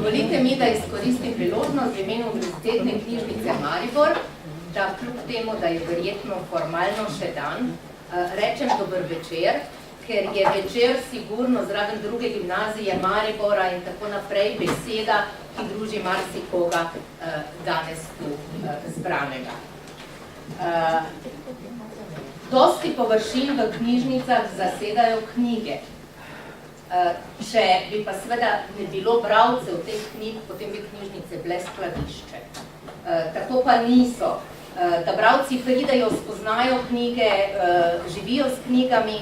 Dovolite mi, da izkoristim priložnost v imenu Univerzitetne knjižnice Maribor, da kljub temu, da je verjetno formalno še dan, rečem dober večer, ker je večer sigurno zraven druge gimnazije Maribora in tako naprej beseda, ki druži marsikoga danes tu zbranega. Dosti površin v knjižnicah zasedajo knjige. Če bi pa seveda ne bilo bralcev teh knjig, potem bi knjižnice bile skladišče. Tako pa niso. Da bralci pridejo, spoznajo knjige, živijo s knjigami,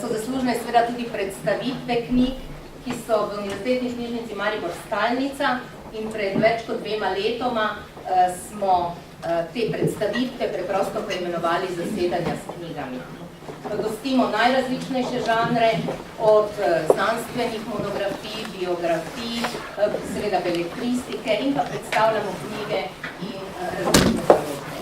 so zaslužne seveda tudi predstavitve knjig, ki so v Univerzitetni knjižnici Maribor stalnica in pred več kot 2 letoma smo te predstavitve preprosto poimenovali zasedanja s knjigami. Gostimo najrazličnejše žanre, od znanstvenih monografij, biografij, seveda beletristike in pa predstavljamo knjige in različne založbe.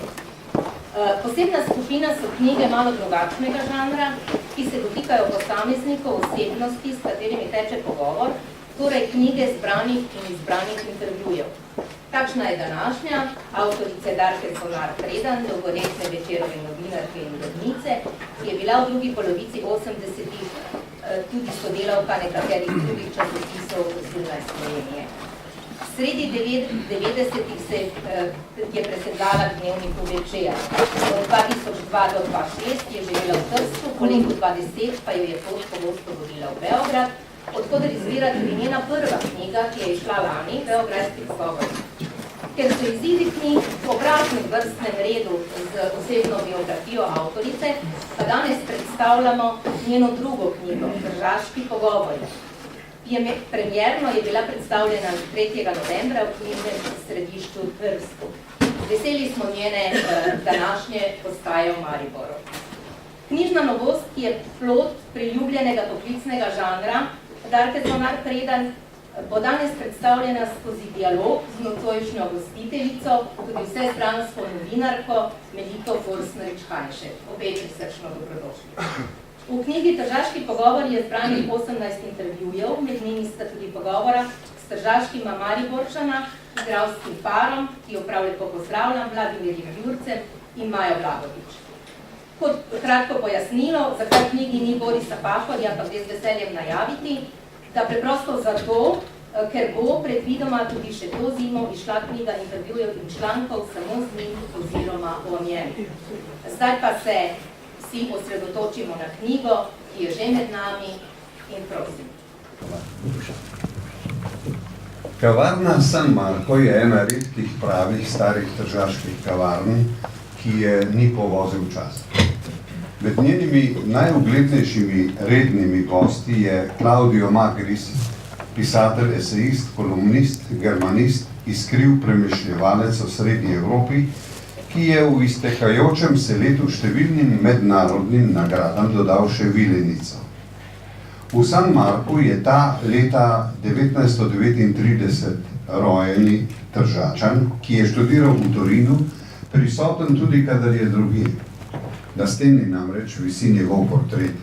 Posebna skupina so knjige malo drugačnega žanra, ki se dotikajo posameznikov, osebnosti, s katerimi teče pogovor, torej knjige zbranih in izbranih intervjujev. Takšna je današnja, avtorice Darke Solar-Predan, dolgoletne Večerove novinarke in urednice, ki je bila v drugi polovici 80-ih tudi sodelavka nekaterih drugih časopisov zunaj Slovenije. Sredi 90-ih se je presedlala k dnevniku Večer. Od 2002 do 2006 je živela v Trstu, po letu 2010 pa jo je pot pogosto vodila v Beograd, odkoder izvira tudi njena prva knjiga, ki je izšla lani, Beogradski pogovor. Ker so izidi knjig v obratnem vrstnem redu z osebno biografijo avtorice, pa danes predstavljamo njeno drugo knjigo, Tržaški pogovori. Premierno je bila predstavljena 3. novembra v knjižnem središču Trstu. Veseli smo njene današnje postaje v Mariboru. Knjižna novost, ki je plod priljubljenega poklicnega žanra Darke Solar-Predan, bo danes predstavljena skozi dialog z nocojšnjo gostiteljico, tudi vsestransko novinarko Melito Forstnerič-Hajnšek. Obe prisrčno dobrodošli. V knjigi Tržaški pogovor je zbranih 18 intervjujev, med njimi sta tudi pogovora s tržaškima Mariborčana, igralskim parom, ki jo prav lepo pozdravljam, Vladimirjem Jurcem in Majo Blagovič. Kot kratko pojasnilo, zakaj v knjigi ni Borisa Pahorja, pa gre z veseljem najaviti, da preprosto zato, ker bo predvidoma tudi še to zimo izšla knjiga intervjujev in člankov samo z njim oziroma o njem. Zdaj pa se vsi osredotočimo na knjigo, ki je že med nami in prosim. Kavarna San Marko je ena redkih pravih starih tržaških kavarn, ki je ni povozil čas. Med njenimi najuglednejšimi rednimi gosti je Claudio Magris, pisatelj, esejist, kolumnist, germanist, iskriv premišljevalec v Srednji Evropi, ki je v iztekajočem se letu številnim mednarodnim nagradam dodal še vilenico. V San Marku je ta leta 1939 rojeni Tržačan, ki je študiral v Torinu, prisoten tudi, kadar je drugi. Na steni namreč visi njegov portret.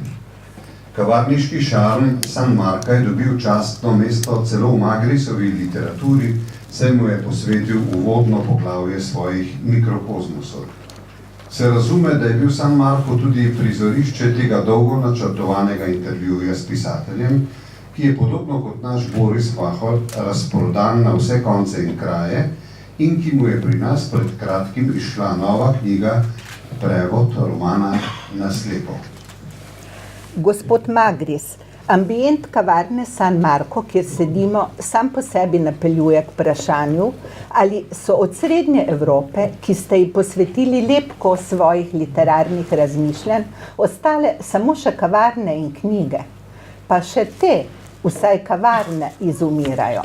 Kavarniški šarm San Marka je dobil častno mesto celo v Magrisovi literaturi, saj mu je posvetil uvodno poglavje svojih mikrokozmosov. Se razume, da je bil San Marko tudi prizorišče tega dolgo načrtovanega intervjuja s pisateljem, ki je podobno kot naš Boris Pahor razprodan na vse konce in kraje in ki mu je pri nas pred kratkim izšla nova knjiga, prevod romana Na slepo. Gospod Magris, ambient kavarne San Marko, kjer sedimo, sam po sebi napeljuje k vprašanju, ali so od Srednje Evrope, ki ste ji posvetili lep kos svojih literarnih razmišljanj, ostale samo še kavarne in knjige. Pa še te, vsaj kavarne, izumirajo.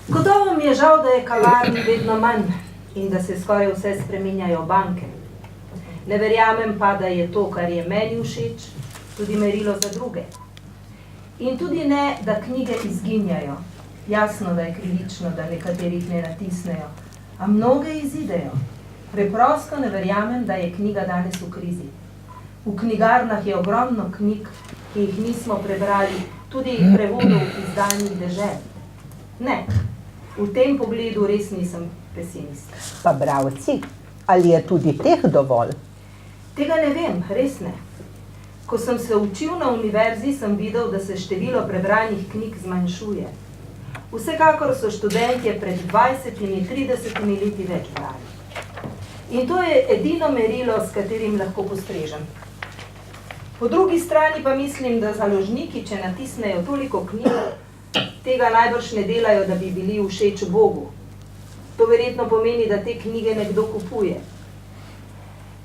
Gotovo mi je žal, da je kavarn vedno manj in da se skoraj vse spreminjajo banke. Ne verjamem pa, da je to, kar je meni všeč, tudi merilo za druge. In tudi ne, da knjige izginjajo. Jasno, da je krivično, da nekaterih ne natisnejo, a mnoge izidejo. Preprosto ne verjamem, da je knjiga danes v krizi. V knjigarnah je ogromno knjig, ki jih nismo prebrali, tudi prevodov izdanih dežel. Ne, v tem pogledu res nisem pesimist. Pa bralci, ali je tudi teh dovolj? Tega ne vem, res ne. Ko sem se učil na univerzi, sem videl, da se število prebranih knjig zmanjšuje. Vsekakor so študentje pred 20-30 leti več brali. In to je edino merilo, s katerim lahko postrežem. Po drugi strani pa mislim, da založniki, če natisnejo toliko knjig, tega najbrž ne delajo, da bi bili všeč Bogu. To verjetno pomeni, da te knjige nekdo kupuje.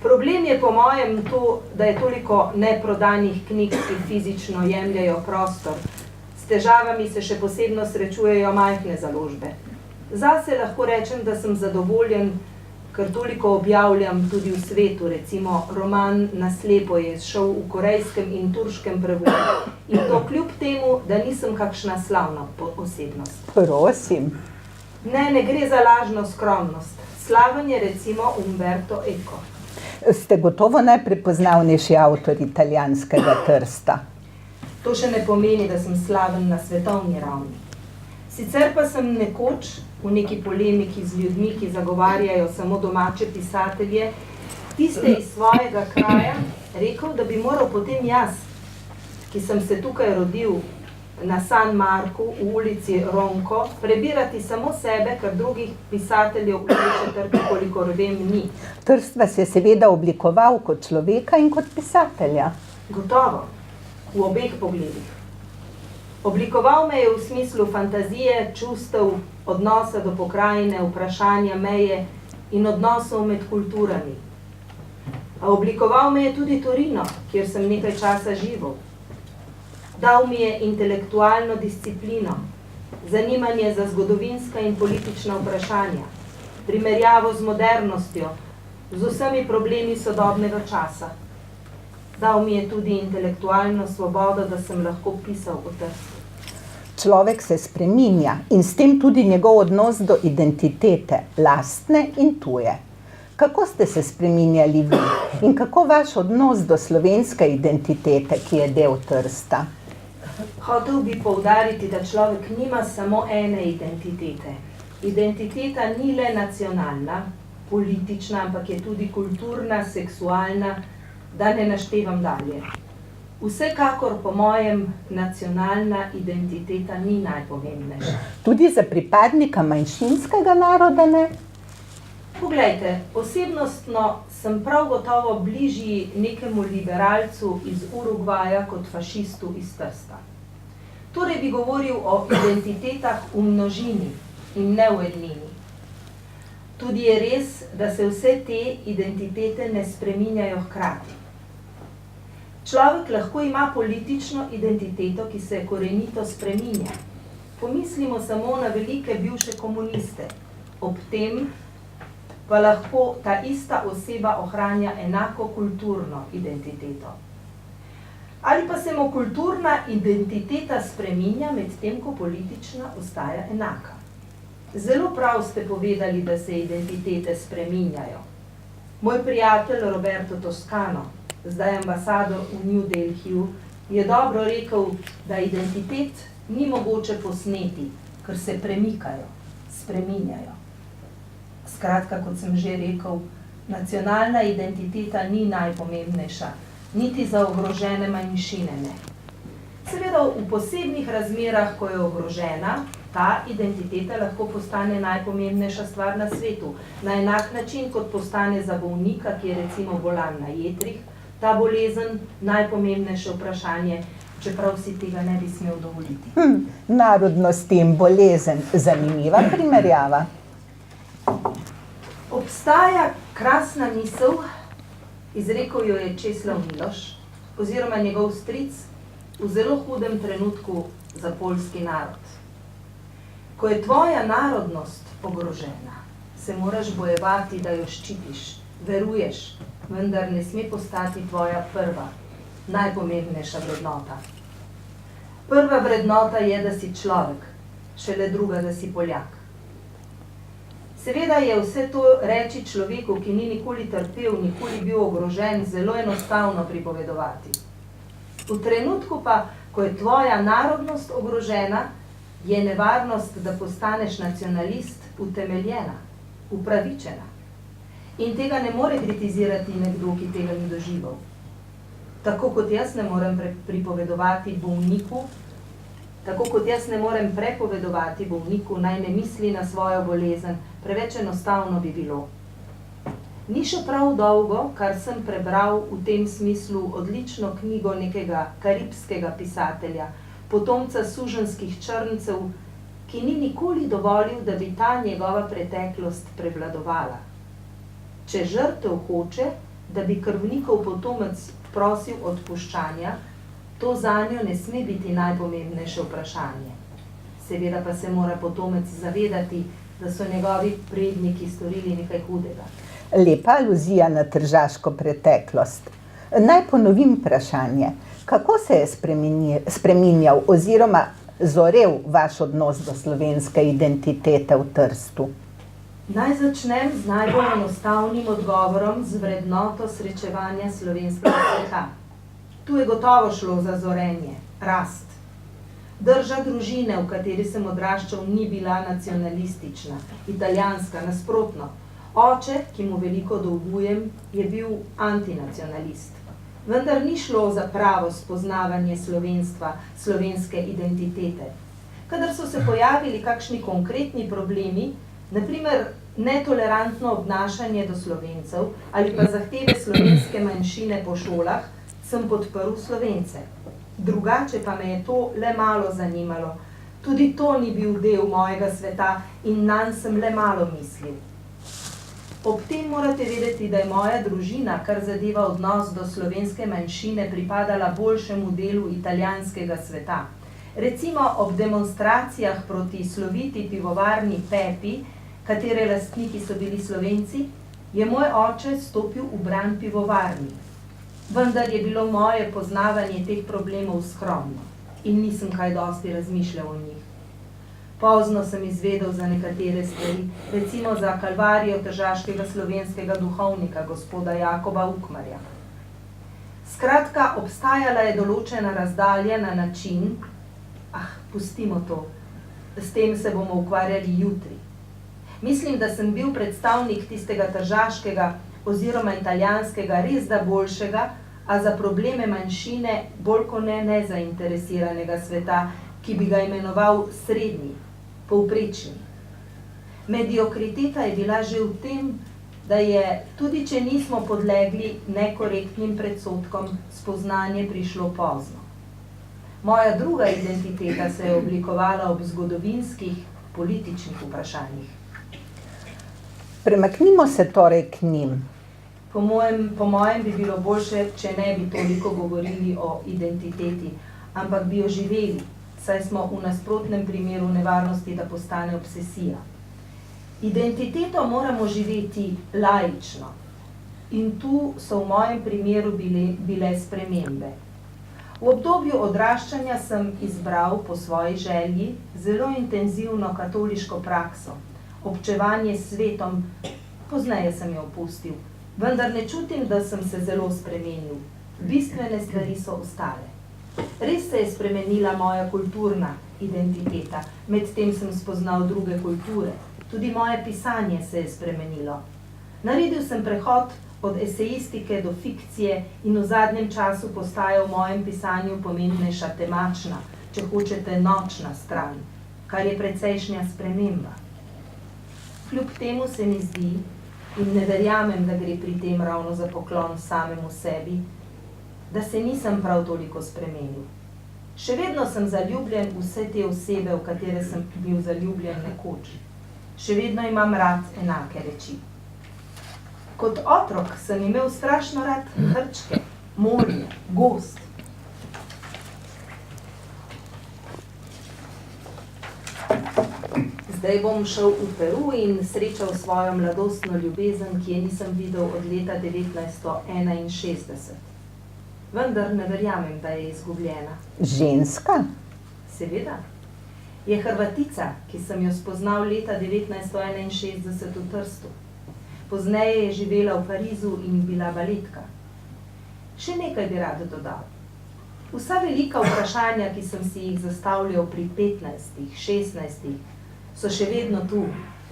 Problem je po mojem to, da je toliko neprodanih knjig, ki fizično jemljajo prostor. S težavami se še posebno srečujejo majhne založbe. Zase lahko rečem, da sem zadovoljen, ker toliko objavljam tudi v svetu. Recimo, roman Na slepo je šel v korejskem in turškem prevodu. In to kljub temu, da nisem kakšna slavna osebnost. Prosim. Ne gre za lažno skromnost. Slaven je recimo Umberto Eco. Ste gotovo najprepoznavnejši avtor italijanskega Trsta. To še ne pomeni, da sem slaven na svetovni ravni. Sicer pa sem nekoč v neki polemiki z ljudmi, ki zagovarjajo samo domače pisatelje, tiste iz svojega kraja, rekel, da bi moral potem jaz, ki sem se tukaj rodil na San Marku v ulici Ronco, prebirati samo sebe, ker drugih pisateljev v tej četrti, kolikor vem, ni. Trst vas je seveda oblikoval kot človeka in kot pisatelja. Gotovo, v obeh pogledih. Oblikoval me je v smislu fantazije, čustev, odnosa do pokrajine, vprašanja meje in odnosov med kulturami. A oblikoval me je tudi Torino, kjer sem nekaj časa živel. Dal mi je intelektualno disciplino, zanimanje za zgodovinska in politična vprašanja, primerjavo z modernostjo, z vsemi problemi sodobnega časa. Dal mi je tudi intelektualno svobodo, da sem lahko pisal o Trstu. Človek se spreminja in s tem tudi njegov odnos do identitete, lastne in tuje. Kako ste se spreminjali vi in kako vaš odnos do slovenske identitete, ki je del Trsta? Hotel bi poudariti, da človek nima samo ene identitete. Identiteta ni le nacionalna, politična, ampak je tudi kulturna, seksualna, da ne naštevam dalje. Vsekakor po mojem nacionalna identiteta ni najpomembnejša. Tudi za pripadnika manjšinskega naroda ne? Poglejte, osebnostno sem prav gotovo bližji nekemu liberalcu iz Urugvaja kot fašistu iz Trsta. Torej bi govoril o identitetah v množini in ne v ednini. Tudi je res, da se vse te identitete ne spreminjajo hkrati. Človek lahko ima politično identiteto, ki se korenito spreminja. Pomislimo samo na velike bivše komuniste. Ob tem pa lahko ta ista oseba ohranja enako kulturno identiteto. Ali pa se mu kulturna identiteta spreminja, medtem ko politična ostaja enaka. Zelo prav ste povedali, da se identitete spreminjajo. Moj prijatelj Roberto Toscano, zdaj ambasador v New Delhiju, je dobro rekel, da identitet ni mogoče posneti, ker se premikajo, spreminjajo. Skratka, kot sem že rekel, nacionalna identiteta ni najpomembnejša, niti za ogrožene manjšine ne. Seveda v posebnih razmerah, ko je ogrožena, ta identiteta lahko postane najpomembnejša stvar na svetu. Na enak način, kot postane za bolnika, ki je recimo bolan na jetrih, ta bolezen najpomembnejše vprašanje, čeprav si tega ne bi smel dovoliti. Narodnost in bolezen, zanimiva primerjava. Obstaja krasna misel, izrekel jo je Česlav Miloš, oziroma njegov stric, v zelo hudem trenutku za poljski narod. Ko je tvoja narodnost ogrožena, se moraš bojevati, da jo ščitiš, veruješ, vendar ne sme postati tvoja prva, najpomembnejša vrednota. Prva vrednota je, da si človek, šele druga, da si Poljak. Seveda je vse to reči človeku, ki ni nikoli trpel, nikoli bil ogrožen, zelo enostavno pripovedovati. V trenutku pa, ko je tvoja narodnost ogrožena, je nevarnost, da postaneš nacionalist, utemeljena, upravičena. In tega ne more kritizirati nekdo, ki tega ni doživel. Tako kot jaz ne morem prepovedovati bolniku, naj ne misli na svojo bolezen, preveč enostavno bi bilo. Ni še prav dolgo, kar sem prebral v tem smislu odlično knjigo nekega karibskega pisatelja, potomca suženjskih črncev, ki ni nikoli dovolil, da bi ta njegova preteklost prevladovala. Če žrtev hoče, da bi krvnikov potomec prosil odpuščanja, to zanjo ne sme biti najpomembnejše vprašanje. Seveda pa se mora potomec zavedati, da so njegovi predniki storili nekaj hudega. Lepa aluzija na tržaško preteklost. Naj ponovim vprašanje. Kako se je spreminjal oziroma zorel vaš odnos do slovenske identitete v Trstu? Naj začnem z najbolj enostavnim odgovorom z vrednoto srečevanja slovenskega sveta. Tu je gotovo šlo za zorenje, rast. Drža družine, v kateri sem odraščal, ni bila nacionalistična, italijanska, nasprotno. Oče, ki mu veliko dolgujem, je bil antinacionalist. Vendar ni šlo za pravo spoznavanje slovenstva, slovenske identitete. Kadar so se pojavili kakšni konkretni problemi, na primer netolerantno obnašanje do Slovencev ali pa zahteve slovenske manjšine po šolah, sem podprl Slovence. Drugače pa me je to le malo zanimalo. Tudi to ni bil del mojega sveta in nanj sem le malo mislil. Ob tem morate vedeti, da je moja družina, kar zadeva odnos do slovenske manjšine, pripadala boljšemu delu italijanskega sveta. Recimo ob demonstracijah proti sloviti pivovarni Pepi, katere lastniki so bili Slovenci, je moj oče stopil v bran pivovarni. Vendar je bilo moje poznavanje teh problemov skromno in nisem kaj dosti razmišljal o njih. Pozno sem izvedel za nekatere stvari, recimo za kalvarijo tržaškega slovenskega duhovnika, gospoda Jakoba Ukmarja. Skratka, obstajala je določena razdalja na način, pustimo to, s tem se bomo ukvarjali jutri. Mislim, da sem bil predstavnik tistega tržaškega oziroma italijanskega res da boljšega, a za probleme manjšine bolj kot ne nezainteresiranega sveta, ki bi ga imenoval srednji, povprečni. Mediokriteta je bila že v tem, da je, tudi če nismo podlegli nekorektnim predsodkom, spoznanje prišlo pozno. Moja druga identiteta se je oblikovala ob zgodovinskih, političnih vprašanjih. Premaknimo se torej k njim. Po mojem bi bilo boljše, če ne bi toliko govorili o identiteti, ampak bi jo živeli, saj smo v nasprotnem primeru nevarnosti, da postane obsesija. Identiteto moramo živeti laično in tu so v mojem primeru bile spremembe. V obdobju odraščanja sem izbral po svoji želji zelo intenzivno katoliško prakso, občevanje s svetom, pozneje sem jo opustil, vendar ne čutim, da sem se zelo spremenil. Bistvene stvari so ostale. Res se je spremenila moja kulturna identiteta, medtem sem spoznal druge kulture. Tudi moje pisanje se je spremenilo. Naredil sem prehod od esejistike do fikcije in v zadnjem času postaja v mojem pisanju pomembnejša temačna, če hočete nočna stran, kar je precejšnja sprememba. Kljub temu se mi zdi, in ne verjamem, da gre pri tem ravno za poklon samemu sebi, da se nisem prav toliko spremenil. Še vedno sem zaljubljen v vse te osebe, v katere sem bil zaljubljen nekoč. Še vedno imam rad enake reči. Kot otrok sem imel strašno rad hrčke, morje, gozd. Zdaj bom šel v Peru in srečal svojo mladostno ljubezen, ki je nisem videl od leta 1961. Vendar ne verjamem, da je izgubljena. Ženska? Seveda. Je Hrvatica, ki sem jo spoznal leta 1961 v Trstu. Pozneje je živela v Parizu in bila baletka. Še nekaj bi rad dodal. Vsa velika vprašanja, ki sem si jih zastavljal pri 15, 16, so še vedno tu.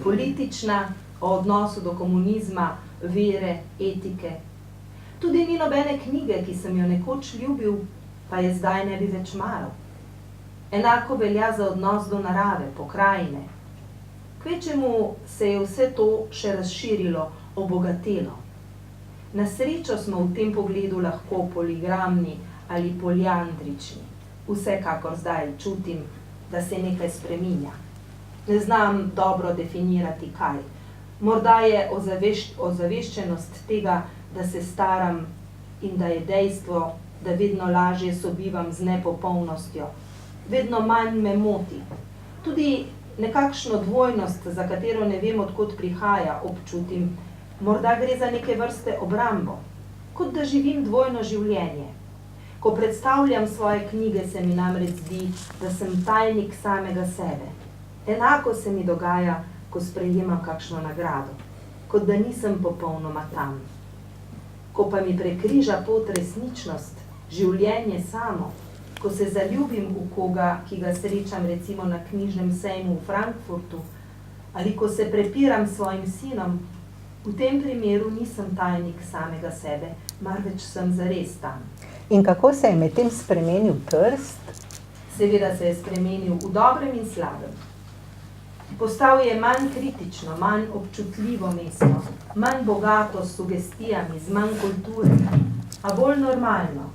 Politična, o odnosu do komunizma, vere, etike. Tudi ni nobene knjige, ki sem jo nekoč ljubil, pa je zdaj ne bi več maral. Enako velja za odnos do narave, pokrajine. Kvečemu se je vse to še razširilo, obogatelo. Na srečo smo v tem pogledu lahko poligramni ali poliandrični. Vsekakor zdaj čutim, da se nekaj spreminja. Ne znam dobro definirati kaj. Morda je ozaveščenost tega, da se staram in da je dejstvo, da vedno lažje sobivam z nepopolnostjo. Vedno manj me moti. Tudi nekakšno dvojnost, za katero ne vem, odkot prihaja, občutim. Morda gre za neke vrste obrambo, kot da živim dvojno življenje. Ko predstavljam svoje knjige, se mi namreč zdi, da sem tajnik samega sebe. Enako se mi dogaja, ko sprejemam kakšno nagrado, kot da nisem popolnoma tam. Ko pa mi prekriža pot resničnost, življenje samo, ko se zaljubim v koga, ki ga srečam recimo na knjižnem sejmu v Frankfurtu, ali ko se prepiram s svojim sinom, v tem primeru nisem tajnik samega sebe, marveč sem zares tam. In kako se je med tem spremenil Trst? Seveda se je spremenil v dobrem in slabem. Postal je manj kritično, manj občutljivo mesto, manj bogato s sugestijami, z manj kulture, a bolj normalno.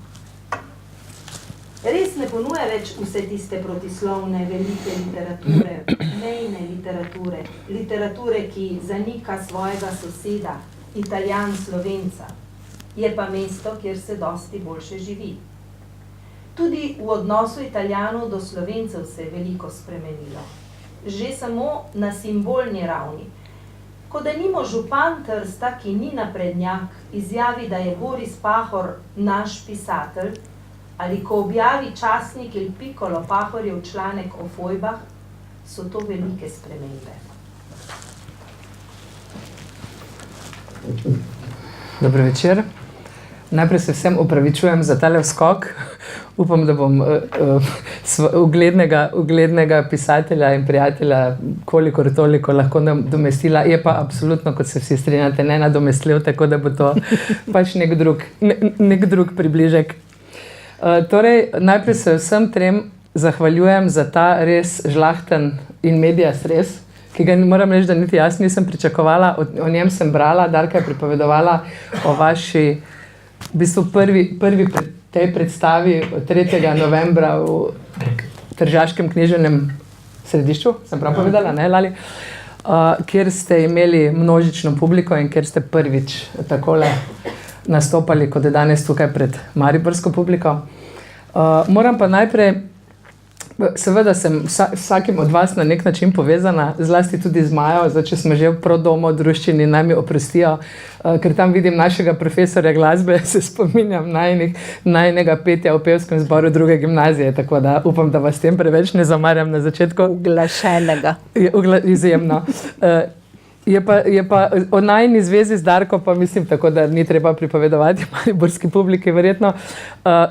Res ne ponuja več vse tiste protislovne velike literature, mejne literature, literature, ki zanika svojega soseda, Italijan, Slovenca. Je pa mesto, kjer se dosti boljše živi. Tudi v odnosu Italijanov do Slovencev se je veliko spremenilo. Že samo na simbolni ravni. Ko denimo župan Trsta, ki ni naprednjak, izjavi, da je Boris Pahor naš pisatelj, ali ko objavi časnik Il Piccolo Pahorjev članek o fojbah, so to velike spremembe. Dobro večer. Najprej se vsem opravičujem za tale vskok. Upam, da bom uglednega pisatelja in prijatelja kolikor toliko lahko nadomestila. Je pa absolutno, kot se vsi strinjate, nenadomestljiv, tako da bo to pač nek drug približek. Torej, najprej se vsem trem zahvaljujem za ta res žlahten in medias res, ki ga moram reči, da niti jaz nisem pričakovala. O njem sem brala, Darka je pripovedovala o vaši v bistvu prvi tej predstavi 3. novembra v Tržaškem književnem središču, sem prav povedala, ne, Lali? Kjer ste imeli množično publiko in kjer ste prvič takole nastopali, kot je danes tukaj pred mariborsko publiko. Moram pa najprej, seveda sem vsakim od vas na nek način povezana, zlasti tudi z Majo, zdaj, če smo že v Prodomo druščini, naj mi oprostijo, ker tam vidim našega profesorja glasbe, se spominjam najinega petja v pevskem zboru 2. gimnazije, tako da upam, da vas tem preveč ne zamarjam na začetku. Uglašenega. Izjemno. Je pa o najini zvezi z Darko, pa mislim tako, da ni treba pripovedovati mariborski publiki, verjetno.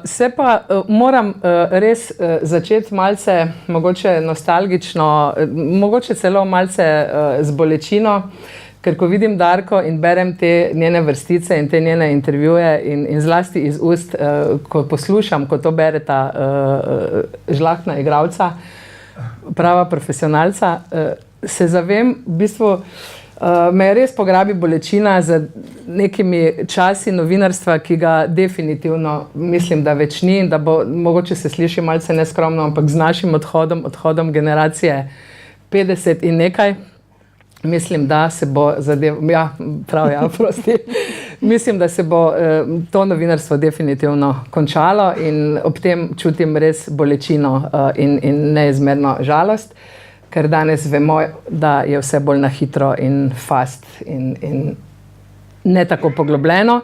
Se pa moram res začeti malce, mogoče nostalgično, mogoče celo malce z bolečino, ker ko vidim Darko in berem te njene vrstice in te njene intervjuje in zlasti iz ust, ko poslušam, ko to bereta žlahtna igralca, prava profesionalca, se zavem, v bistvu, me res pograbi bolečina za nekimi časi novinarstva, ki ga definitivno mislim, da več ni in da bo, mogoče se sliši malce neskromno, ampak z našim odhodom generacije 50 in nekaj, mislim, da se bo mislim, da se bo to novinarstvo definitivno končalo in ob tem čutim res bolečino in neizmerno žalost. Ker danes vemo, da je vse bolj na hitro in fast in ne tako poglobljeno.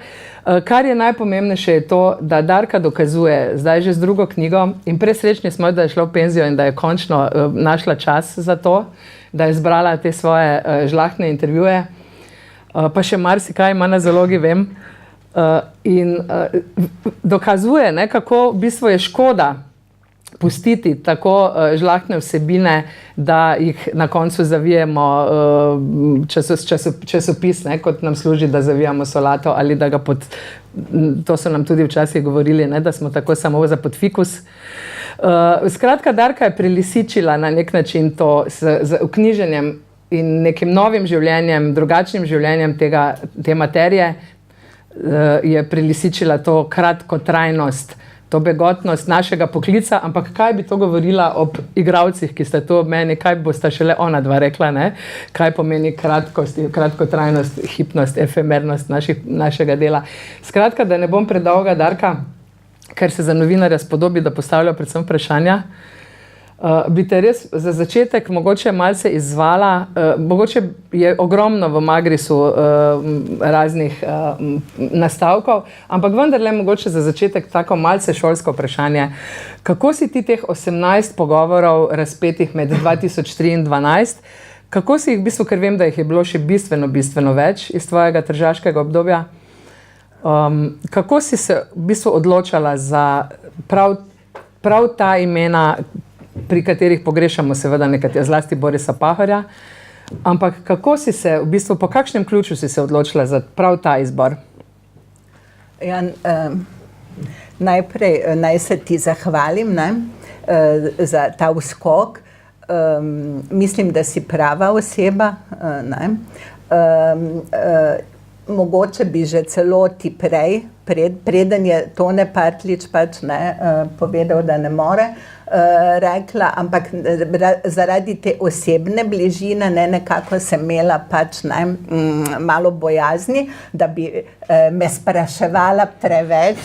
Kar je najpomembnejše je to, da Darka dokazuje zdaj že z drugo knjigo in presrečni smo, da je šla v penzijo in da je končno našla čas za to, da je zbrala te svoje žlahtne intervjuje. Pa še marsikaj ima na zalogi, vem. In dokazuje, ne, kako v bistvu je škoda pustiti tako žlahtne vsebine, da jih na koncu zavijemo časopis, ne, kot nam služi, da zavijamo solato ali da ga to so nam tudi včasih govorili, ne, da smo tako samo za podfikus. Skratka, Darka je prelisičila na nek način to z vknjiženjem in nekim novim življenjem, drugačnim življenjem te materije, je prelisičila to kratkotrajnost, to begotnost našega poklica, ampak kaj bi to govorila ob igralcih, ki sta tu ob meni, kaj bosta šele ona dva rekla, ne? Kaj pomeni kratkost, kratkotrajnost, hipnost, efemernost našega dela. Skratka, da ne bom predolga, Darka, ker se za novinarja spodobi, da postavlja predvsem vprašanja, bi te res za začetek mogoče malce izzvala, mogoče je ogromno v Magrisu raznih nastavkov, ampak vendarle mogoče za začetek tako malce šolsko vprašanje. Kako si ti teh 18 pogovorov razpetih med 2003 in 2012, kako si jih v bistvu, ker vem, da jih je bilo še bistveno več iz tvojega tržaškega obdobja, kako si se v bistvu odločala za prav ta imena, pri katerih pogrešamo seveda nekateri, zlasti Borisa Pahorja, ampak kako si se, v bistvu, po kakšnem ključu si se odločila za prav ta izbor? Ja, najprej naj se ti zahvalim, ne, za ta vskok. Mislim, da si prava oseba, ne. Mogoče bi že celo ti preden je Tone Partljič pač povedal, da ne more, rekla, ampak zaradi te osebne bližine nekako sem imela pač malo bojazni, da bi me spraševala preveč,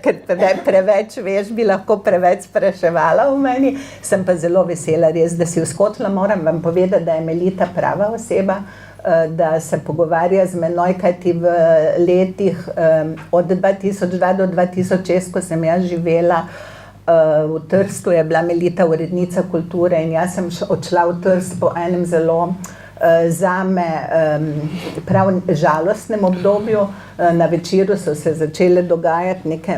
ker preveč veš, bi lahko preveč spraševala v meni. Sem pa zelo vesela res, da si vskotila. Moram vam povedati, da je Melita prava oseba, da se pogovarja z menoj, kajti v letih od 2002 do 2006, ko sem jaz živela v Trstu, je bila Melita urednica kulture in jaz sem odšla v Trst po enem zelo zame prav žalostnem obdobju. Na Večeru so se začele dogajati neke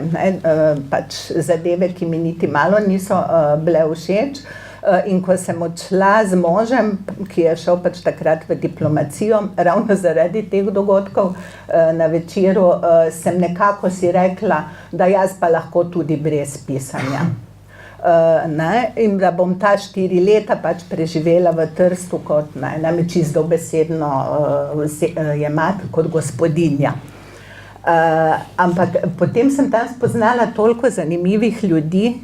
pač zadeve, ki mi niti malo niso bile všeč. In ko sem odšla z možem, ki je šel pač takrat v diplomacijo, ravno zaradi teh dogodkov na Večeru, sem nekako si rekla, da jaz pa lahko tudi brez pisanja. In da bom ta 4 leta pač preživela v Trstu kot, nam je čisto besedno jemati kot gospodinja. Ampak potem sem tam spoznala toliko zanimivih ljudi,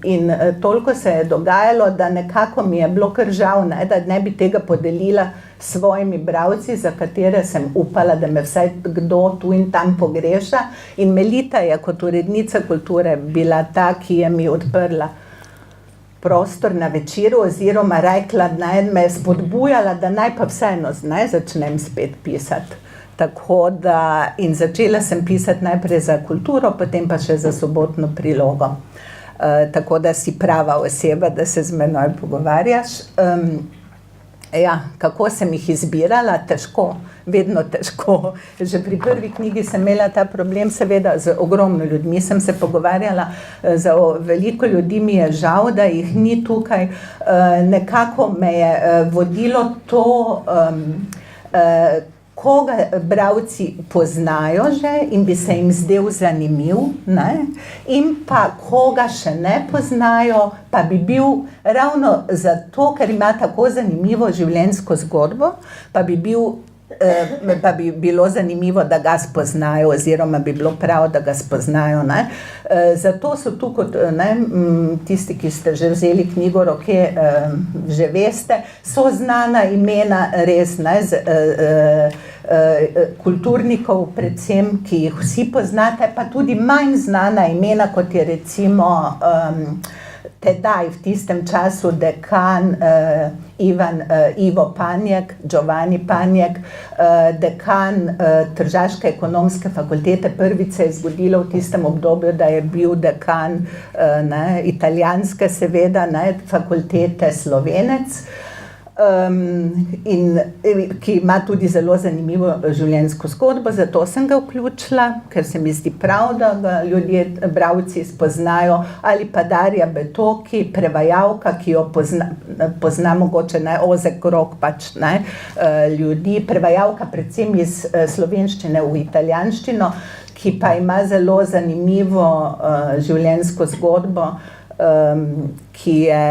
in toliko se je dogajalo, da nekako mi je bilo kar žal, da ne bi tega podelila s svojimi bralci, za katere sem upala, da me vsaj kdo tu in tam pogreša. In Melita je kot urednica kulture bila ta, ki je mi odprla prostor na Večeru, oziroma rekla, me je spodbujala, da naj pa vseeno začnem spet pisati. Tako da, in začela sem pisati najprej za Kulturo, potem pa še za Sobotno prilogo. Tako da si prava oseba, da se z menoj pogovarjaš. Ja, kako sem jih izbirala? Težko, vedno težko. Že pri prvi knjigi sem imela ta problem, seveda z ogromno ljudmi sem se pogovarjala, za veliko ljudi mi je žal, da jih ni tukaj. Nekako me je vodilo to, koga bralci poznajo že in bi se jim zdel zanimiv, in pa koga še ne poznajo, pa bi bil ravno zato, ker ima tako zanimivo življenjsko zgodbo, pa bi bilo zanimivo, da ga spoznajo, oziroma bi bilo prav, da ga spoznajo. Zato so tu kot tisti, ki ste že vzeli knjigo roke, že veste, so znana imena res, kulturnikov predvsem, ki jih vsi poznate, pa tudi manj znana imena, kot je recimo tedaj v tistem času dekan Ivo Panjek, Giovanni Panjek, dekan Tržaške ekonomske fakultete. Prvič se je zgodilo v tistem obdobju, da je bil dekan italijanske seveda fakultete Slovenec. ki ima tudi zelo zanimivo življenjsko zgodbo, zato sem ga vključila, ker se mi zdi prav, da ga ljudje, bralci spoznajo, ali pa Darja Betoki, prevajalka, ki jo pozna mogoče ozek krog pač, ljudi, prevajalka predvsem iz slovenščine v italijanščino, ki pa ima zelo zanimivo življenjsko zgodbo, ki je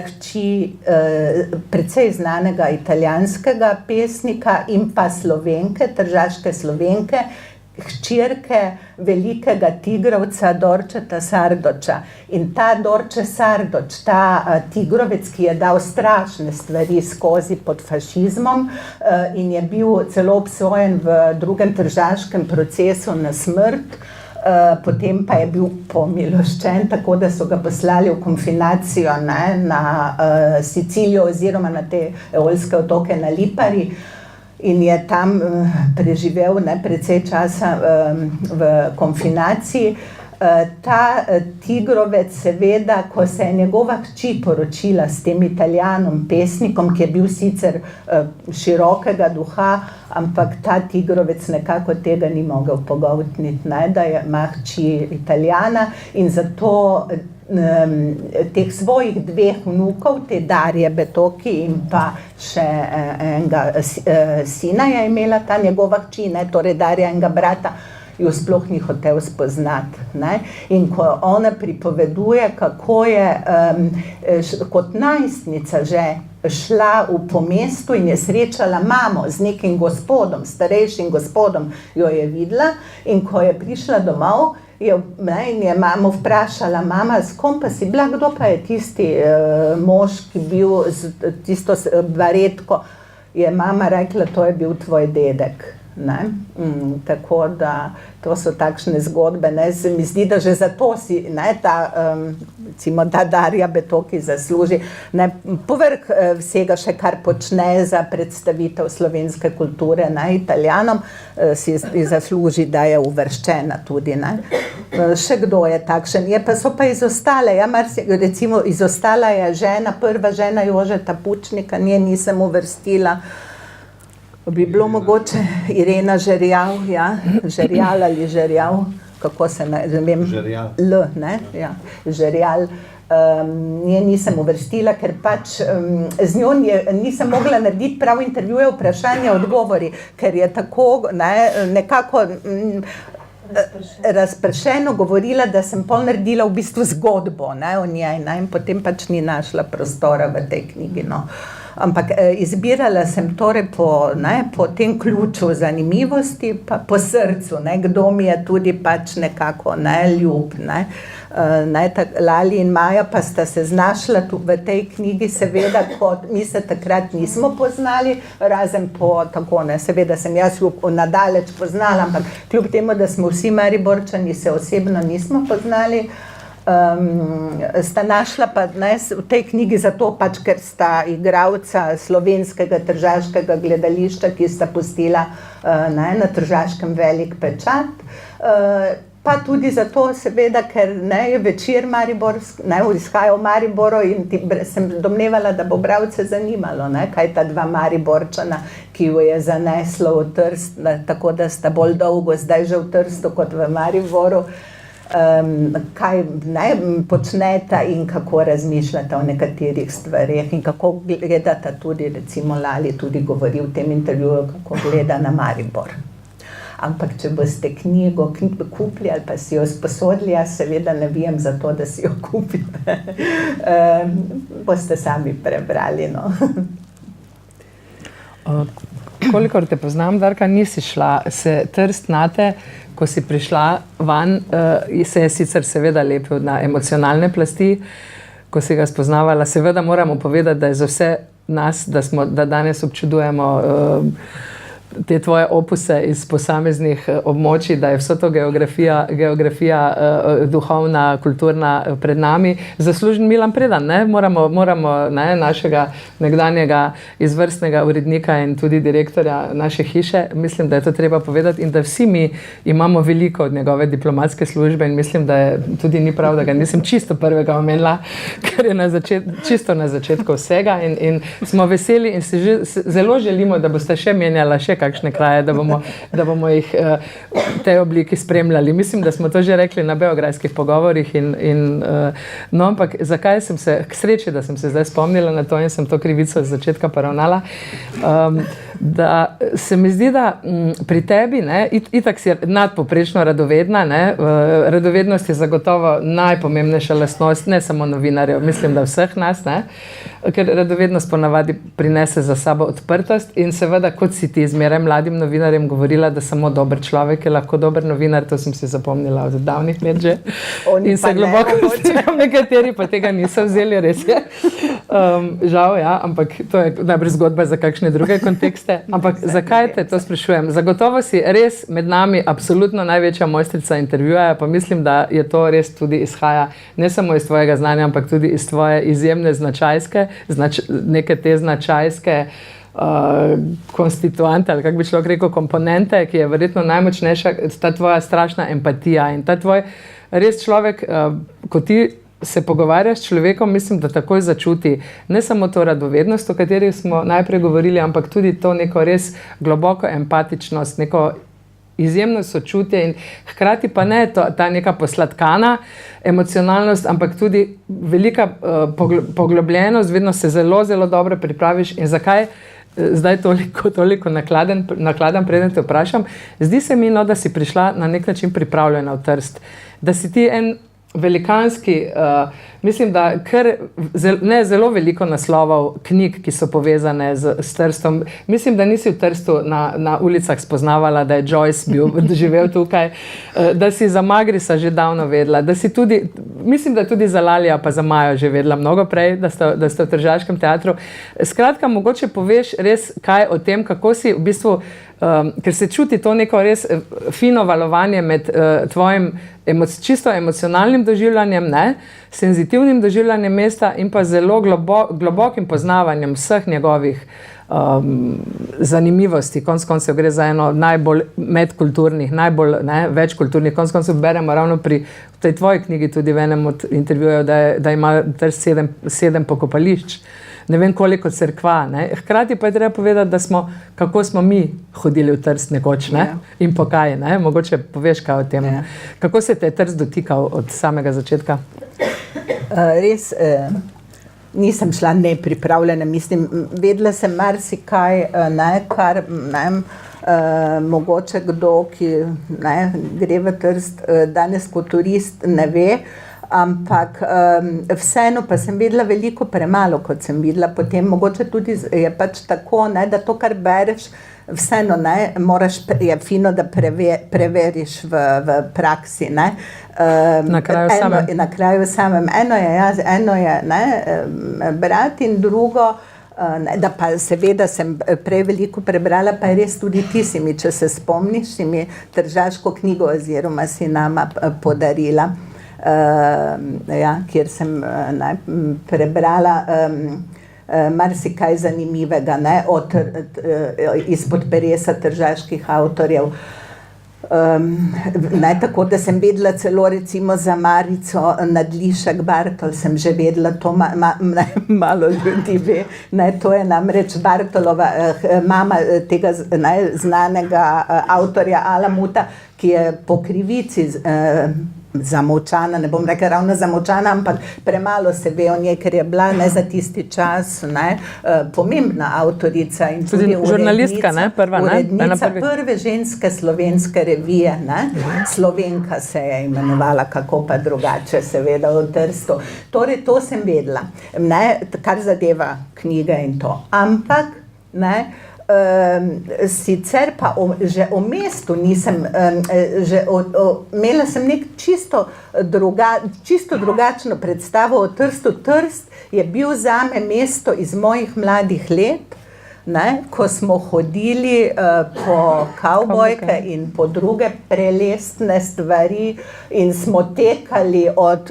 hči precej znanega italijanskega pesnika in pa Slovenke, tržaške Slovenke, hčerke velikega tigrovca Dorčeta Sardoča. In ta Dorče Sardoč, ta tigrovec, ki je dal strašne stvari skozi pod fašizmom in je bil celo obsojen v drugem tržaškem procesu na smrt, potem pa je bil pomiloščen, tako da so ga poslali v konfinacijo na Sicilijo oziroma na te Eolske otoke na Lipari in je tam preživel precej časa v konfinaciji. Ta tigrovec seveda, ko se je njegova hči poročila s tem Italijanom, pesnikom, ki je bil sicer širokega duha, ampak ta tigrovec nekako tega ni mogel pogoltniti, da ima hči Italijana in zato teh svojih dveh vnukov, te Darje Betoki in pa še enega sina je imela ta njegova hči, torej Darja enega brata, jo sploh ni hotel spoznati. In ko ona pripoveduje, kako je kot najstnica že šla po mestu in je srečala mamo z nekim gospodom, starejšim gospodom jo je videla in ko je prišla domov, je mamo vprašala, mama, s kom pa si bila, kdo pa je tisti mož, ki bil z tisto baretko, je mama rekla, to je bil tvoj dedek. Tako da to so takšne zgodbe, se mi zdi, da že zato si ta Darja Betoki zasluži, povrh vsega še kar počne za predstavitev slovenske kulture Italijanom, si zasluži, da je uvrščena tudi. Še kdo je takšen, so pa izostale, recimo izostala je prva žena Jožeta Pučnika, nje nisem uvrstila. Bi bilo mogoče Irena Žerjav, Žerjal ali Žerjav, kako se ne vem, Žerjal, nje nisem uvrstila, ker pač z njo nisem mogla narediti prav intervjuje, vprašanje, odgovori, ker je tako nekako razpršeno govorila, da sem pol naredila v bistvu zgodbo o njej in potem pač ni našla prostora v tej knjigi. Ampak izbirala sem torej po tem ključu zanimivosti, pa po srcu, kdo mi je tudi pač nekako ljub. Lali in Maja pa sta se znašla v tej knjigi, seveda, kot mi se takrat nismo poznali, razen po tako, seveda sem jaz jo nadaleč poznala, ampak kljub temu, da smo vsi Mariborčani, se osebno nismo poznali, sta našla pa v tej knjigi zato pač, ker sta igralca slovenskega tržaškega gledališča, ki sta pustila na Tržaškem velik pečat, pa tudi zato seveda, ker je večer mariborski, izhaja v Mariboru in sem domnevala, da bo bralce zanimalo, kaj ta dva Mariborčana, ki jo je zaneslo v Trst, tako da sta bolj dolgo zdaj že v Trstu kot v Mariboru, kaj počneta in kako razmišljata o nekaterih stvareh in kako gledata tudi, recimo Lali tudi govori v tem intervjuju, kako gleda na Maribor. Ampak če boste knjigo kupili ali pa si jo sposodili, jaz seveda ne vem za to, da si jo kupite, boste sami prebrali. Kolikor te poznam, Darka, nisi šla, se Trst nate, ko si prišla van, se je sicer seveda lepil na emocionalne plasti, ko si ga spoznavala. Seveda moramo povedati, da je za vse nas, da danes občudujemo te tvoje opuse iz posameznih območij, da je vso to geografija duhovna, kulturna pred nami, zaslužen Milan Predan. Ne? Moramo našega nekdanjega izvrstnega urednika in tudi direktorja naše hiše, mislim, da je to treba povedati in da vsi mi imamo veliko od njegove diplomatske službe in mislim, da je tudi ni prav, da ga nisem čisto prvega omenila, ker je čisto na začetku vsega in smo veseli in si zelo želimo, da boste še menjala še kakšne kraje, da bomo jih v tej obliki spremljali. Mislim, da smo to že rekli na beograjskih pogovorih no, ampak zakaj sem se, k sreči, da sem se zdaj spomnila na to in sem to krivico z začetka poravnala, da se mi zdi, da pri tebi, itak si nadpoprečno radovedna, radovednost je zagotovo najpomembnejša lastnost, ne samo novinarjev, mislim, da vseh nas, ker radovednost ponavadi prinese za sabo odprtost in seveda, kot si ti zmeraj mladim novinarjem govorila, da samo dober človek je lahko dober novinar, to sem si zapomnila od davnih let že. In se globoko vstekam, nekateri pa tega niso vzeli, res je. Žal, ja, ampak to je najbrž zgodba za kakšne druge kontekste. Ampak zakaj te to sprašujem? Zagotovo si res med nami absolutno največja mojstrica intervjuja, pa mislim, da je to res tudi izhaja ne samo iz tvojega znanja, ampak tudi iz tvoje izjemne značajske, neke te značajske konstituante, ali kako bi človek rekel, komponente, ki je verjetno najmočnejša, ta tvoja strašna empatija in ta tvoj res človek, ko ti se pogovarjaš s človekom, mislim, da takoj začuti ne samo to radovednost, o kateri smo najprej govorili, ampak tudi to neko res globoko empatičnost, neko izjemno sočutje in hkrati pa ne ta neka posladkana emocionalnost, ampak tudi velika poglobljenost, vedno se zelo, zelo dobro pripraviš in zakaj zdaj toliko nakladan, preden te vprašam. Zdi se mi, da si prišla na nek način pripravljena v Trst, da si ti en velikanski, mislim, da zelo veliko naslovov knjig, ki so povezane s Trstom. Mislim, da nisi v Trstu na ulicah spoznavala, da je Joyce živel tukaj, da si za Magrisa že davno vedela, da si tudi, mislim, da tudi za Lalija pa za Majo že vedela mnogo prej, da ste v Tržaškem teatru. Skratka, mogoče poveš res kaj o tem, kako si v bistvu, ker se čuti to neko res fino valovanje med tvojim čisto emocionalnim doživljanjem, senzitivnim doživljanjem mesta in pa zelo globokim poznavanjem vseh njegovih zanimivosti. Konec koncev gre za eno najbolj medkulturnih, najbolj večkulturnih. Konec koncev beremo ravno v tej tvoji knjigi tudi v enem od intervjujev, da ima Trst 7 pokopališč. Ne vem koliko cerkva. Hkrati pa je treba povedati, kako smo mi hodili v Trst nekoč in po kaj. Mogoče poveš kaj o tem. Kako se te je Trst dotikal od samega začetka? Res nisem šla nepripravljena. Mislim, vedela sem marsikaj, kar mogoče kdo, ki gre v Trst danes kot turist, ne ve. Ampak vseeno pa sem vedela veliko premalo, kot sem videla. Potem mogoče tudi je pač tako, da to, kar bereš, vseeno je fino, da preveriš v praksi. Na kraju samem. Eno je brati in drugo, da pa seveda sem prej veliko prebrala, pa je res tudi ti si mi, če se spomniš, si mi Tržaško knjigo oziroma si nama podarila. Kjer sem prebrala marsikaj zanimivega izpod peresa tržaških avtorjev. Tako da sem vedela celo recimo za Marico Nadlišek Bartol, sem že vedela, to malo ljudi ve. To je namreč Bartolova mama tega znanega avtorja Alamuta, ki je po krivici zamolčana, ne bom rekla ravno zamolčana, ampak premalo se ve o njej, ker je bila za tisti čas pomembna avtorica in tudi žurnalistka, urednica prve ženske slovenske revije. Slovenka se je imenovala, kako pa drugače, seveda v Trstu. Torej, to sem vedela, kar zadeva knjige in to. Ampak, sicer pa že o mestu nisem, imela sem nek čisto drugačno predstavo o Trstu. Trst je bil zame mesto iz mojih mladih let, ne, ko smo hodili po kavbojke in po druge prelestne stvari in smo tekali od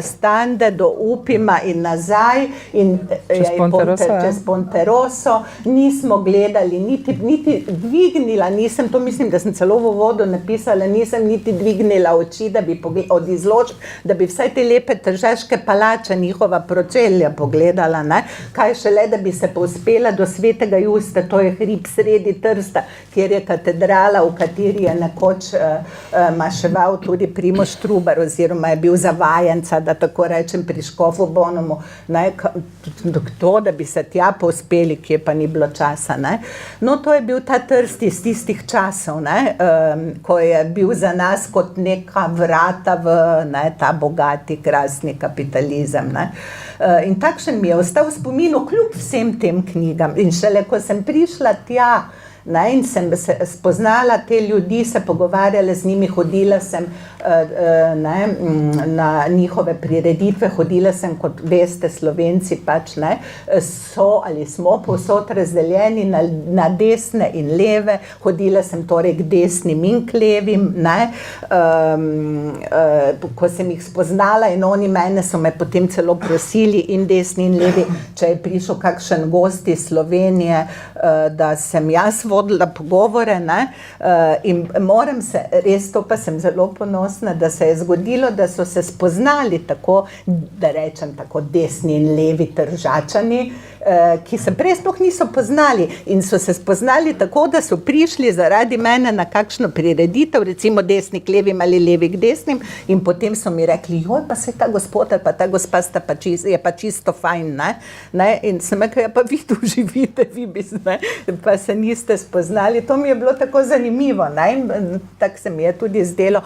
Stande do Upima in nazaj in čez Ponteroso, nismo gledali, niti dvignila nisem, to mislim, da sem celo v uvodu napisala, nisem niti dvignila oči, da bi od izložb, da bi vsaj te lepe tržaške palače, njihova pročelja pogledala, ne? Kaj šele, da bi se povzpela do Svetega Justa, to je hrib sredi Trsta, kjer je katedrala, v kateri je nekoč maševal tudi Primož Trubar, oziroma je bil zavajenca, da tako rečem, pri škofu Bonomu, ne? To, da bi se tja povzpeli, kje pa ni bilo časa, ne? No, to je bil ta Trst iz tistih časov, ne? Ko je bil za nas kot neka vrata v, ne, ta bogati, krasni kapitalizem, ne? In takšen mi je ostal v spominu kljub vsem tem knjigam. In šele, ko sem prišla tja, ne, in sem spoznala te ljudi, se pogovarjala z njimi, hodila sem na njihove prireditve, hodila sem, kot veste, Slovenci pač, ne, so ali smo povsod razdeljeni na desne in leve, hodila sem torej k desnim in k levim, ne, ko sem jih spoznala in oni mene so me potem celo prosili in desni in levi, če je prišel kakšen gost iz Slovenije, da sem jaz vodila pogovore, ne, in moram se, res to pa sem zelo ponosna, da se je zgodilo, da so se spoznali tako, da rečem tako, desni in levi Tržačani, ki se prej sploh niso poznali in so se spoznali tako, da so prišli zaradi mene na kakšno prireditev, recimo desni k levim ali levi k desnim, in potem so mi rekli, joj, pa se ta gospod ali pa ta gospa sta pa je pa čisto fajn, ne, in sem rekla, ja, pa vi tu živite, vi bi, ne, pa se niste spoznali, to mi je bilo tako zanimivo, ne, in tako se mi je tudi zdelo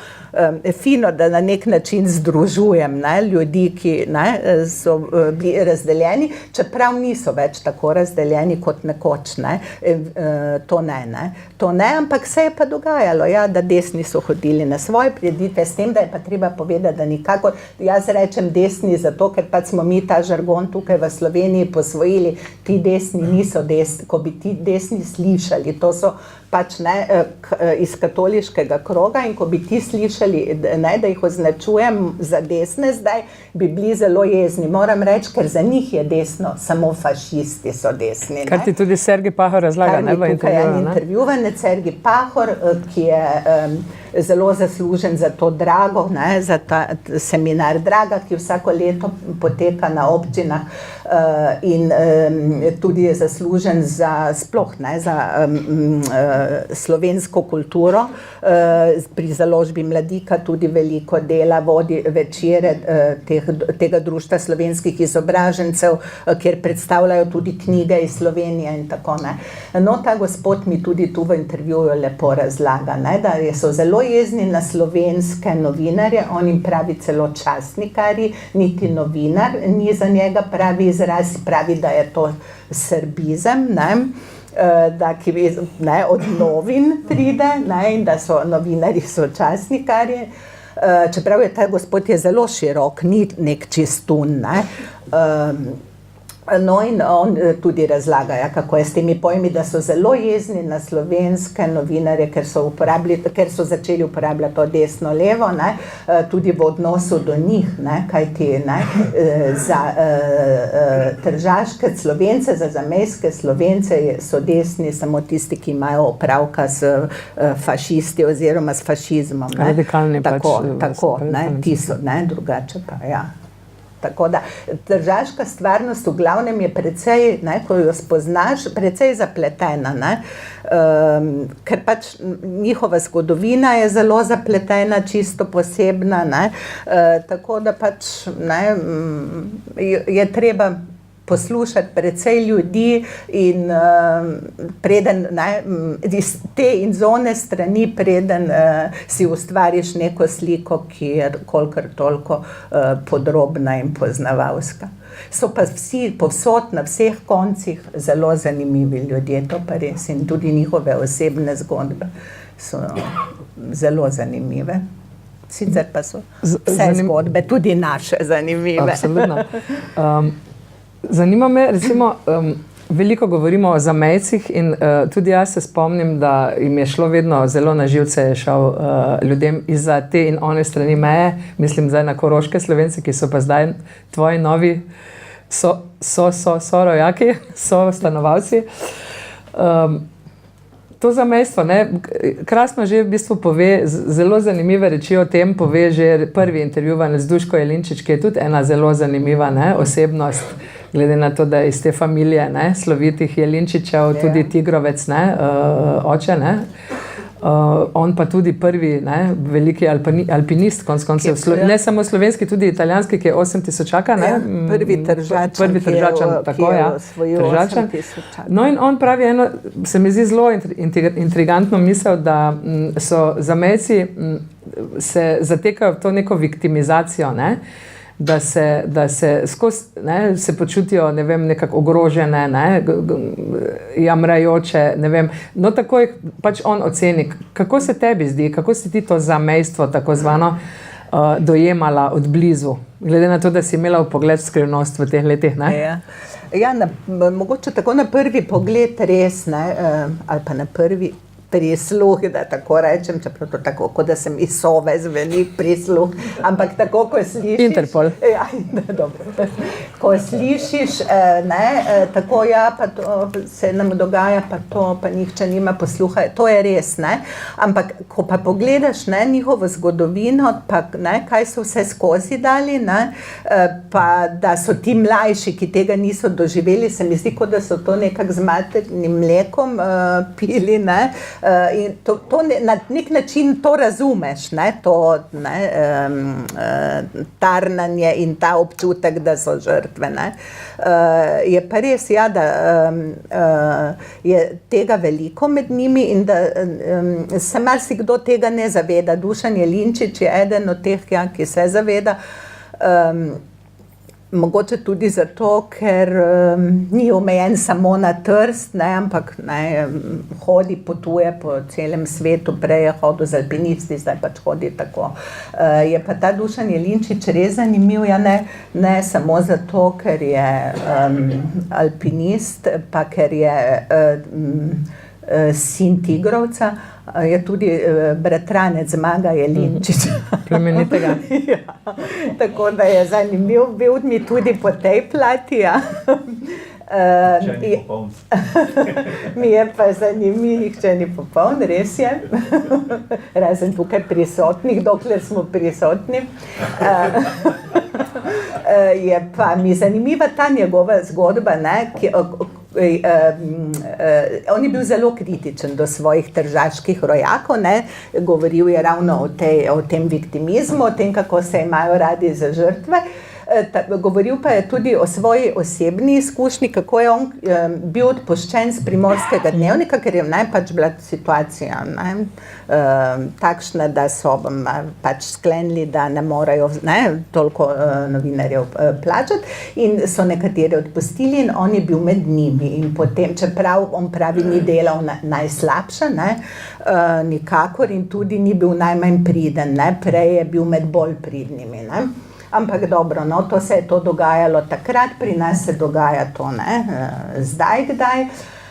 fino, da na nek način združujem, ne, ljudi, ki, ne, so bili razdeljeni, čeprav niso več tako razdeljeni kot nekoč, ne, to ne, ampak se je pa dogajalo, ja, da desni so hodili na svoje prireditve, s tem, da je pa treba povedati, da nikakor, jaz rečem desni zato, ker pa smo mi ta žargon tukaj v Sloveniji posvojili, ti desni niso desni, ko bi ti desni slišali, to so pač, ne, iz katoliškega kroga, in ko bi ti slišali, ne, da jih označujem za desne zdaj, bi bili zelo jezni. Moram reči, ker za njih je desno, samo fašisti so desni. Kar ti tudi Sergij Pahor razlaga, ne, v intervjuju, ne? Intervjuvanec Sergij Pahor, ki je zelo zaslužen za to Drago, ne, za ta seminar Draga, ki vsako leto poteka na občinah, in tudi je zaslužen za sploh, ne, za slovensko kulturo, pri založbi Mladika tudi veliko dela, vodi večere tega društva slovenskih izobražencev, kjer predstavljajo tudi knjige iz Slovenije in tako, ne. No, ta gospod mi tudi tu v intervjuju lepo razlaga, ne, da so zelo jezni na slovenske novinarje, on jim pravi celo časnikarji, niti novinar ni za njega pravi izraz, pravi, da je to srbizem, ne, da ki, ne, od novin pride, ne, in da so novinarji so časnikarji, čeprav je ta gospod je zelo širok, ni nek čistun, ne. No, in on tudi razlaga, ja, kako je s temi pojmi, da so zelo jezni na slovenske novinarje, ker so začeli uporabljati to desno-levo, ne, tudi v odnosu do njih, ne, kajti, ne, za tržaške Slovence, za zamejske Slovence so desni samo tisti, ki imajo opravka s fašisti oziroma s fašizmom, ne. Radikalni pač. Tako, ne, ti so, ne, drugače pa, ja. Tako da, tržaška stvarnost v glavnem je precej, ne, ko jo spoznaš, precej zapletena, ne, ker pač njihova zgodovina je zelo zapletena, čisto posebna, ne, tako da pač, ne, je treba poslušati precej ljudi in preden, ne, iz te in z one strani, preden si ustvariš neko sliko, ki je kolikor toliko podrobna in poznavalska. So pa vsi povsod na vseh koncih zelo zanimivi ljudje, to pa res, in tudi njihove osebne zgodbe so zelo zanimive. Sicer pa so vse zgodbe, tudi naše, zanimive. Absolutno. Zanima me, recimo, Veliko govorimo o zamejcih in tudi jaz se spomnim, da jim je šlo vedno zelo na živce, je šel ljudem izza te in one strani meje, mislim zdaj na koroške Slovenci, ki so pa zdaj tvoji novi rojaki, so stanovalci. To zamejstvo, ne, krasno že v bistvu pove, zelo zanimive reči o tem pove že prvi intervjuvanec Duško Jelinčič, ki je tudi ena zelo zanimiva, ne, osebnost, glede na to, da je iz te familije, ne, slovitih Jelinčičev, tudi Tigrovec, ne, oče, ne. On pa tudi prvi, ne, veliki alpinist, konec koncev, ne samo slovenski, tudi italijanski, ki je 8000-čaka, ne. Prvi Tržačan, tako, ja, Tržačan. No in on pravi eno, se mi zdi zelo intrigantno misel, da so zamejci se zatekajo v to neko viktimizacijo, ne, da se skozi, ne, se počutijo, ne vem, nekako ogrožene, ne, jamrajoče, ne vem. No, tako jih pač on oceni. Kako se tebi zdi, kako si ti to zamejstvo tako zvano dojemala od blizu, glede na to, da si imela vpogled v skrivnost v teh letih, ne? Ja, mogoče tako na prvi pogled res, ne, ali pa na prvi prisluh, da tako rečem, čeprav to tako, kot da sem iz Sove zveni prisluh, ampak tako, ko slišiš... Interpol. Ja, dobro. Ko slišiš, ne, tako ja, pa to se nam dogaja, pa to, pa nihče nima posluha, to je res, ne, ampak ko pa pogledaš, ne, njihovo zgodovino, pa ne, kaj so vse skozi dali, ne, pa da so ti mlajši, ki tega niso doživeli, se mi zdi, kot da so to nekako z maternim mlekom pili, ne, in to na nek način to razumeš, ne, to, ne, tarnanje in ta občutek, da so žrtve, ne. Je pa res, ja, da je tega veliko med njimi in da se marsikdo tega ne zaveda. Dušan Jelinčič je eden od teh, ja, ki se zaveda, mogoče tudi zato, ker ni omejen samo na Trst, ne, ampak ne, hodi, potuje po celem svetu, prej je hodil z alpinisti, zdaj pač hodi tako. Je pa ta Dušan Jelinčič res zanimiv, ja, ne samo zato, ker je alpinist, pa ker je sin Tigrovca, je tudi bratranec Zmaga Jelinčiča. Plemenitega. Ja, tako da je zanimiv bil mi tudi po tej plati, ja. Mi je pa zanimiv, nihče ni popoln, res je. Razen tukaj prisotnih, dokler smo prisotni. Je pa mi zanimiva ta njegova zgodba, ne, on je bil zelo kritičen do svojih tržaških rojakov, ne, govoril je ravno o tem viktimizmu, o tem, kako se imajo radi za žrtve. Govoril pa je tudi o svoji osebni izkušnji, kako je on bil odpuščen z Primorskega dnevnika, ker je pač bila situacija, ne, takšna, da so pač sklenili, da ne morejo, ne, toliko novinarjev plačati in so nekateri odpustili in on je bil med njimi in potem, čeprav on pravi, ni delal najslabše, ne, nikakor in tudi ni bil najmanj priden, ne, prej je bil med bolj pridnimi, ne. Ampak dobro, no, to se je to dogajalo takrat, pri nas se dogaja to, ne, zdaj kdaj,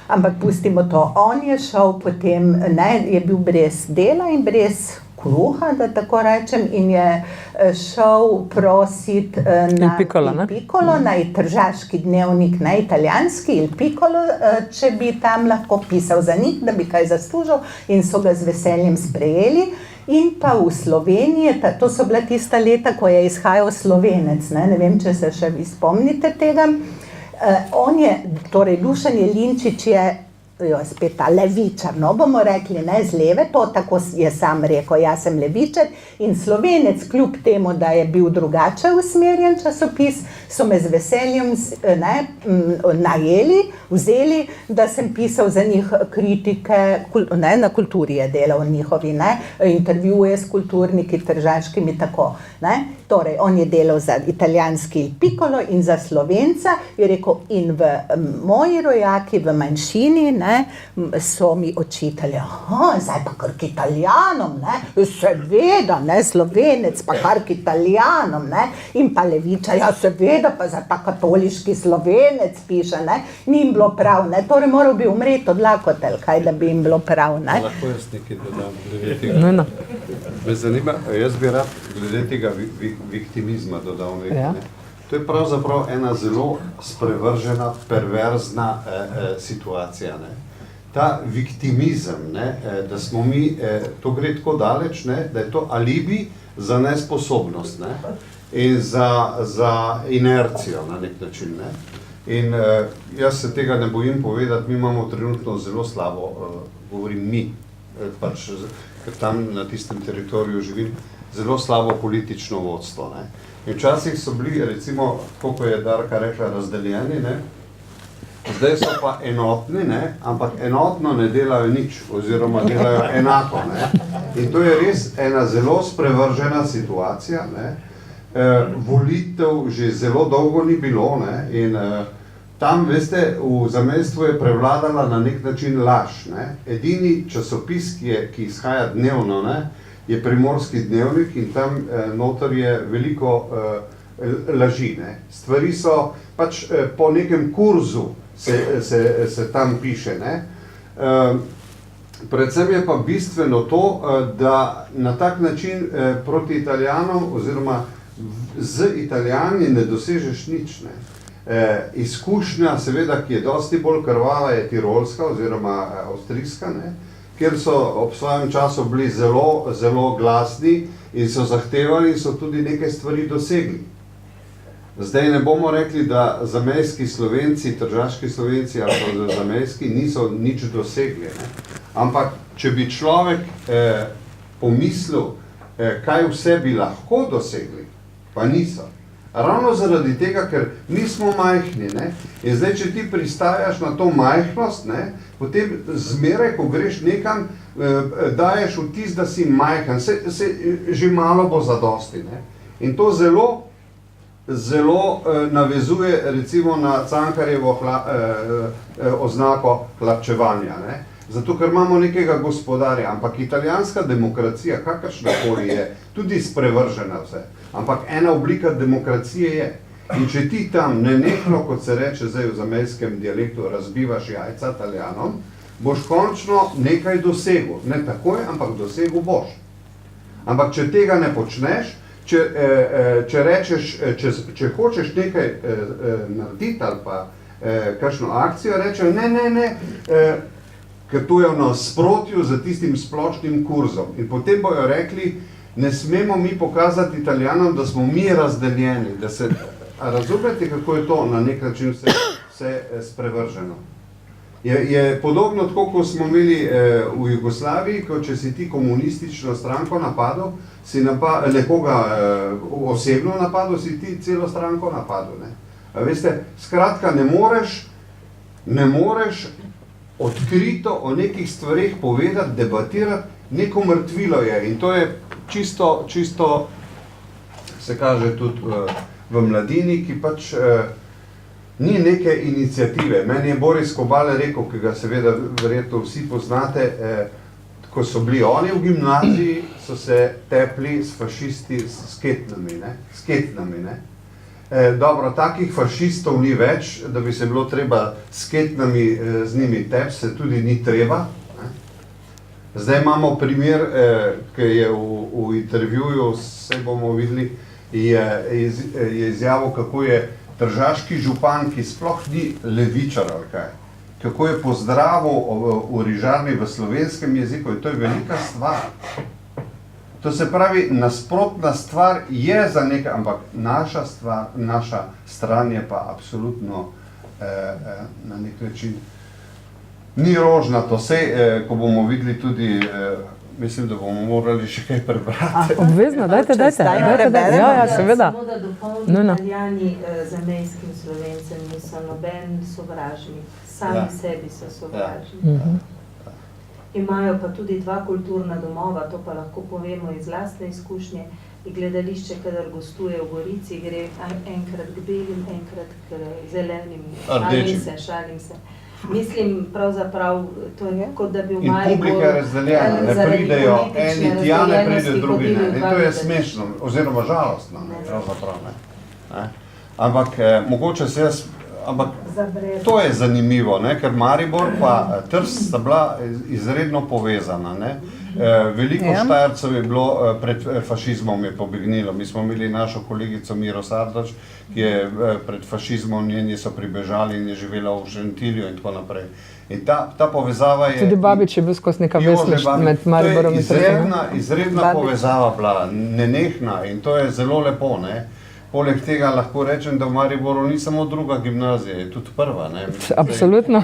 ampak pustimo to. On je šel potem, ne, je bil brez dela in brez kruha, da tako rečem, in je šel prositi na Piccolo, na tržaški dnevnik, na italijanski Il Piccolo, če bi tam lahko pisal za njih, da bi kaj zaslužil, in so ga z veseljem sprejeli. In pa v Sloveniji, to so bila tista leta, ko je izhajal Slovenec, ne vem, če se še vi spomnite tega. On je, torej Dušan Jelinčič je, spet ta levičar, no bomo rekli, ne, z leve, to tako je sam rekel, jaz sem levičar in Slovenec, kljub temu, da je bil drugače usmerjen časopis, so me z veseljem, ne, najeli, vzeli, da sem pisal za njih kritike, ne, na Kulturi je delal njihovi, ne, intervjuje s kulturniki, tržaškimi, tako, ne. Torej, on je delal za italijanski Il Piccolo in za Slovenca, je rekel, in moji rojaki v manjšini, ne, so mi očitali, zdaj pa kar k Italijanom, ne, seveda, ne, Slovenec, pa kar k Italijanom, ne, in pa levičar, ja, seveda, pa zdaj pa katoliški Slovenec piše, ne, ni jim bilo prav, ne, torej moral bi umreti od lakote, kaj da bi jim bilo prav, ne. Lahko jaz nekaj dodam glede tega. No. Me zanima, jaz bi rad glede tega viktimizma dodal nekaj. Ja. Ne? To je pravzaprav ena zelo sprevržena, perverzna situacija. Ne? Ta viktimizem, ne? Da smo mi, to gre tako daleč, ne? Da je to alibi za nesposobnost, ne? In za inercijo na nek način. Ne? In jaz se tega ne bojim povedati, mi imamo trenutno zelo slabo, govorim mi, pač, ker tam na tistem teritoriju živim, zelo slabo politično vodstvo. Ne? In včasih so bili, recimo, kako je Darka rekla, razdeljeni, ne? Zdaj so pa enotni, ne? Ampak enotno ne delajo nič, oziroma delajo enako. Ne? In to je res ena zelo sprevržena situacija. Ne? Volitev že zelo dolgo ni bilo, ne? In tam, veste, v zamejstvu je prevladala na nek način laž. Ne? Edini časopis, ki izhaja dnevno, ne, je Primorski dnevnik in tam noter je veliko laži. Ne? Stvari so pač po nekem kurzu se tam piše. Ne? Predvsem je pa bistveno to, da na tak način proti Italijanom oziroma z Italijani ne dosežeš nič. Ne? Izkušnja, seveda, ki je dosti bolj krvava, je tirolska oziroma avstrijska, ne? Kjer so ob svojem času bili zelo, zelo glasni in so zahtevali in so tudi neke stvari dosegli. Zdaj ne bomo rekli, da zamejski Slovenci, tržaški Slovenci ali zamejski niso nič dosegli. Ne? Ampak, če bi človek pomislil, kaj vse bi lahko dosegli, pa niso. Ravno zaradi tega, ker nismo majhni, ne? In zdaj, če ti pristajaš na to majhnost, ne? Potem zmeraj, ko greš nekam, daješ vtis, da si majhen, se že malo bo zadosti. Ne? In to zelo navezuje recimo na Cankarjevo oznako hlapčevanja. Ne? Zato, ker imamo nekega gospodarja, ampak italijanska demokracija, kakršnakoli je, tudi sprevržena vse, ampak ena oblika demokracije je. In če ti tam nenehno, kot se reče zdaj v zamejskem dialektu, razbivaš jajca Italijanom, boš končno nekaj dosegel. Ne takoj, ampak dosegel boš. Ampak če tega ne počneš, če rečeš, če hočeš nekaj narediti ali pa kakšno akcijo, rečejo ne, ker to je v nasprotju z tistim splošnim kurzom. In potem bojo rekli, ne smemo mi pokazati Italijanom, da smo mi razdeljeni, da se, a razumete, kako je to na nek način vse sprevrženo? Je podobno tako, ko smo imeli v Jugoslaviji, ko če si ti komunistično stranko napadel, si nekoga osebno napadel, si ti celo stranko napadel. Ne? A veste, skratka, ne moreš odkrito o nekih stvarih povedati, debatirati, neko mrtvilo je. In to je čisto se kaže tudi v mladini, ki pač ni neke iniciative. Meni je Boris Kobale rekel, ki ga seveda verjetno vsi poznate, ko so bili oni v gimnaziji, so se tepli s fašisti s ketnami. Dobro, takih fašistov ni več, da bi se bilo treba s ketnami z njimi tep, se tudi ni treba. Zdaj imamo primer, ki je v intervjuju, vse bomo videli, je izjavil, kako je tržaški župan, ki sploh ni levičar ali kaj, kako je pozdravil v rižarni v slovenskem jeziku, in to je velika stvar. To se pravi, nasprotna stvar je za nekaj, ampak naša stran je pa absolutno na nek način ni rožnato. Sej, ko bomo videli tudi, mislim, da bomo morali še kaj prebrati. Obvezno, dajte. Ja, seveda. Samo da dopolnim, Italijani zamejskim Slovencem niso noben sovražnik, sami sebi so sovražni. Imajo pa tudi 2 kulturna domova, to pa lahko povemo iz lastne izkušnje. gledališče, kadar gostuje v Gorici, gre enkrat k belim, enkrat k zelenim. Šalim se. Mislim, pravzaprav, to je kot da bi v Mariboru... In publika je razdeljena, ne pridejo, eni tja ne pridejo, drugi ne. In to je smešno, oziroma žalostno, pravzaprav ne. Ampak mogoče se jaz... Ampak to je zanimivo, ne? Ker Maribor pa Trst sta bila izredno povezana. Ne? Veliko Štajercev je bilo pred fašizmom je pobegnilo. Mi smo imeli našo kolegico Miro Sardoč, ki je pred fašizmom njeni so pribežali in je živela v Šentilju in tako naprej. In ta povezava je... Tudi Babič je bil skozi neka vesliš med Mariborom in Trstom. To je izredna povezava bila, nenehna in to je zelo lepo, ne? Poleg tega lahko rečem, da v Mariboru ni samo druga gimnazija, je tudi prva, ne? Absolutno.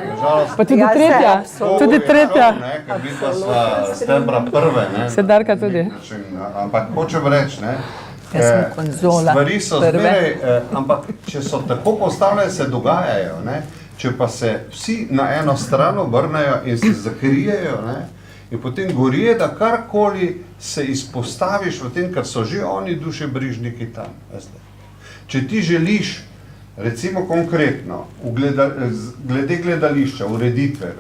Pa tudi tretja. Tudi tretja. Ker mi pa sva stebra prve, ne? Sedarka tudi. Ampak hočem reči, ne? Jaz sem konzola stvari so zmeraj, ampak če so tako postavljene, se dogajajo, ne? Če pa se vsi na eno stran obrnejo in se zakrijejo, ne? In potem gori, da karkoli se izpostaviš v tem, ker so že oni dušebrižniki tam, veste. Če ti želiš, recimo konkretno, glede gledališča, ureditve,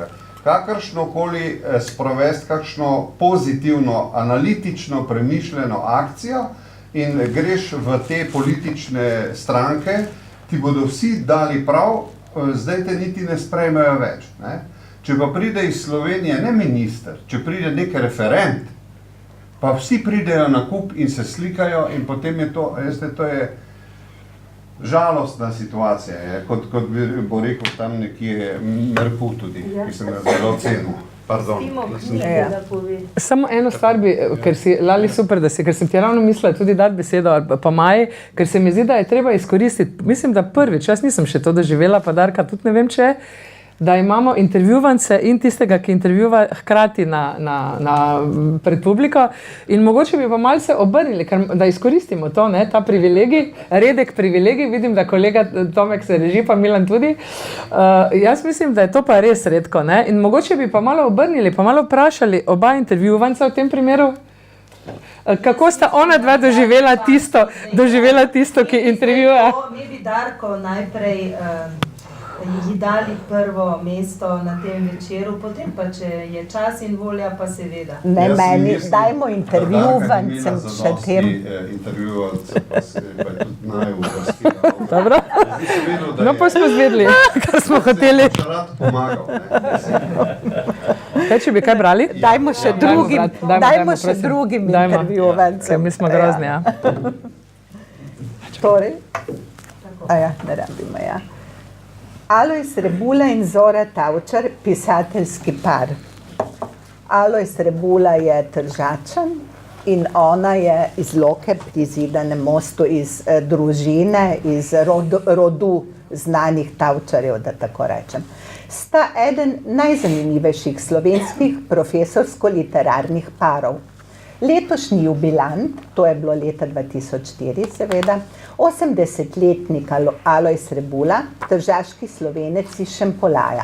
kakršnokoli sprovesti, kakšno pozitivno, analitično, premišljeno akcijo in greš v te politične stranke, ti bodo vsi dali prav, zdaj te niti ne sprejmejo več, ne? Če pa pride iz Slovenije ne minister, če pride nek referent, pa vsi pridejo na kup in se slikajo in potem je to, veste, to je žalostna situacija, je, kot bo rekel tam nekje Merku tudi, ki sem ga zelo cenil. Pardon. Samo eno stvar bi, ker si, Lali, super, ker sem ti ravno mislila tudi dati besedo, pa Maji, ker se mi zdi, da je treba izkoristiti, mislim, da prvič, jaz nisem še to doživela, pa Darka tudi ne vem, če je, da imamo intervjuvance in tistega, ki intervjuva hkrati pred publiko in mogoče bi pa malce obrnili, da izkoristimo to, ne, ta privilegij, redek privilegij, vidim, da kolega Tomek se reži, pa Milan tudi. Jaz mislim, da je to pa res redko, ne, in mogoče bi pa malo obrnili, pa malo vprašali oba intervjuvanca v tem primeru, kako sta ona dva doživela tisto, ki intervjuja. Mi bi Darko najprej ji dali prvo mesto na tem večeru, potem pa, če je čas in volja, pa seveda. Ne, meni, dajmo intervjuvancem še tem. Intervjuvancem pa se pa je tudi najuvrstila. Dobro. No, pa smo zvedli, kar smo hoteli. Če rad pomagal, ne. Kaj, če bi kaj brali? Dajmo še drugim intervjuvancem. Mi smo grozni, ja. Torej? Ne rabimo, ja. Alojz Rebula in Zora Tavčar, pisateljski par. Alojz Rebula je Tržačan in ona je iz Loke pri Zidanem mostu, iz družine, iz rodu znanih Tavčarjev, da tako rečem. Sta eden najzanimivejših slovenskih profesorsko-literarnih parov. Letošnji jubilant, to je bilo leta 2004 seveda, 80-letnik Alojz Rebula, tržaški Slovenec iz Šempolaja,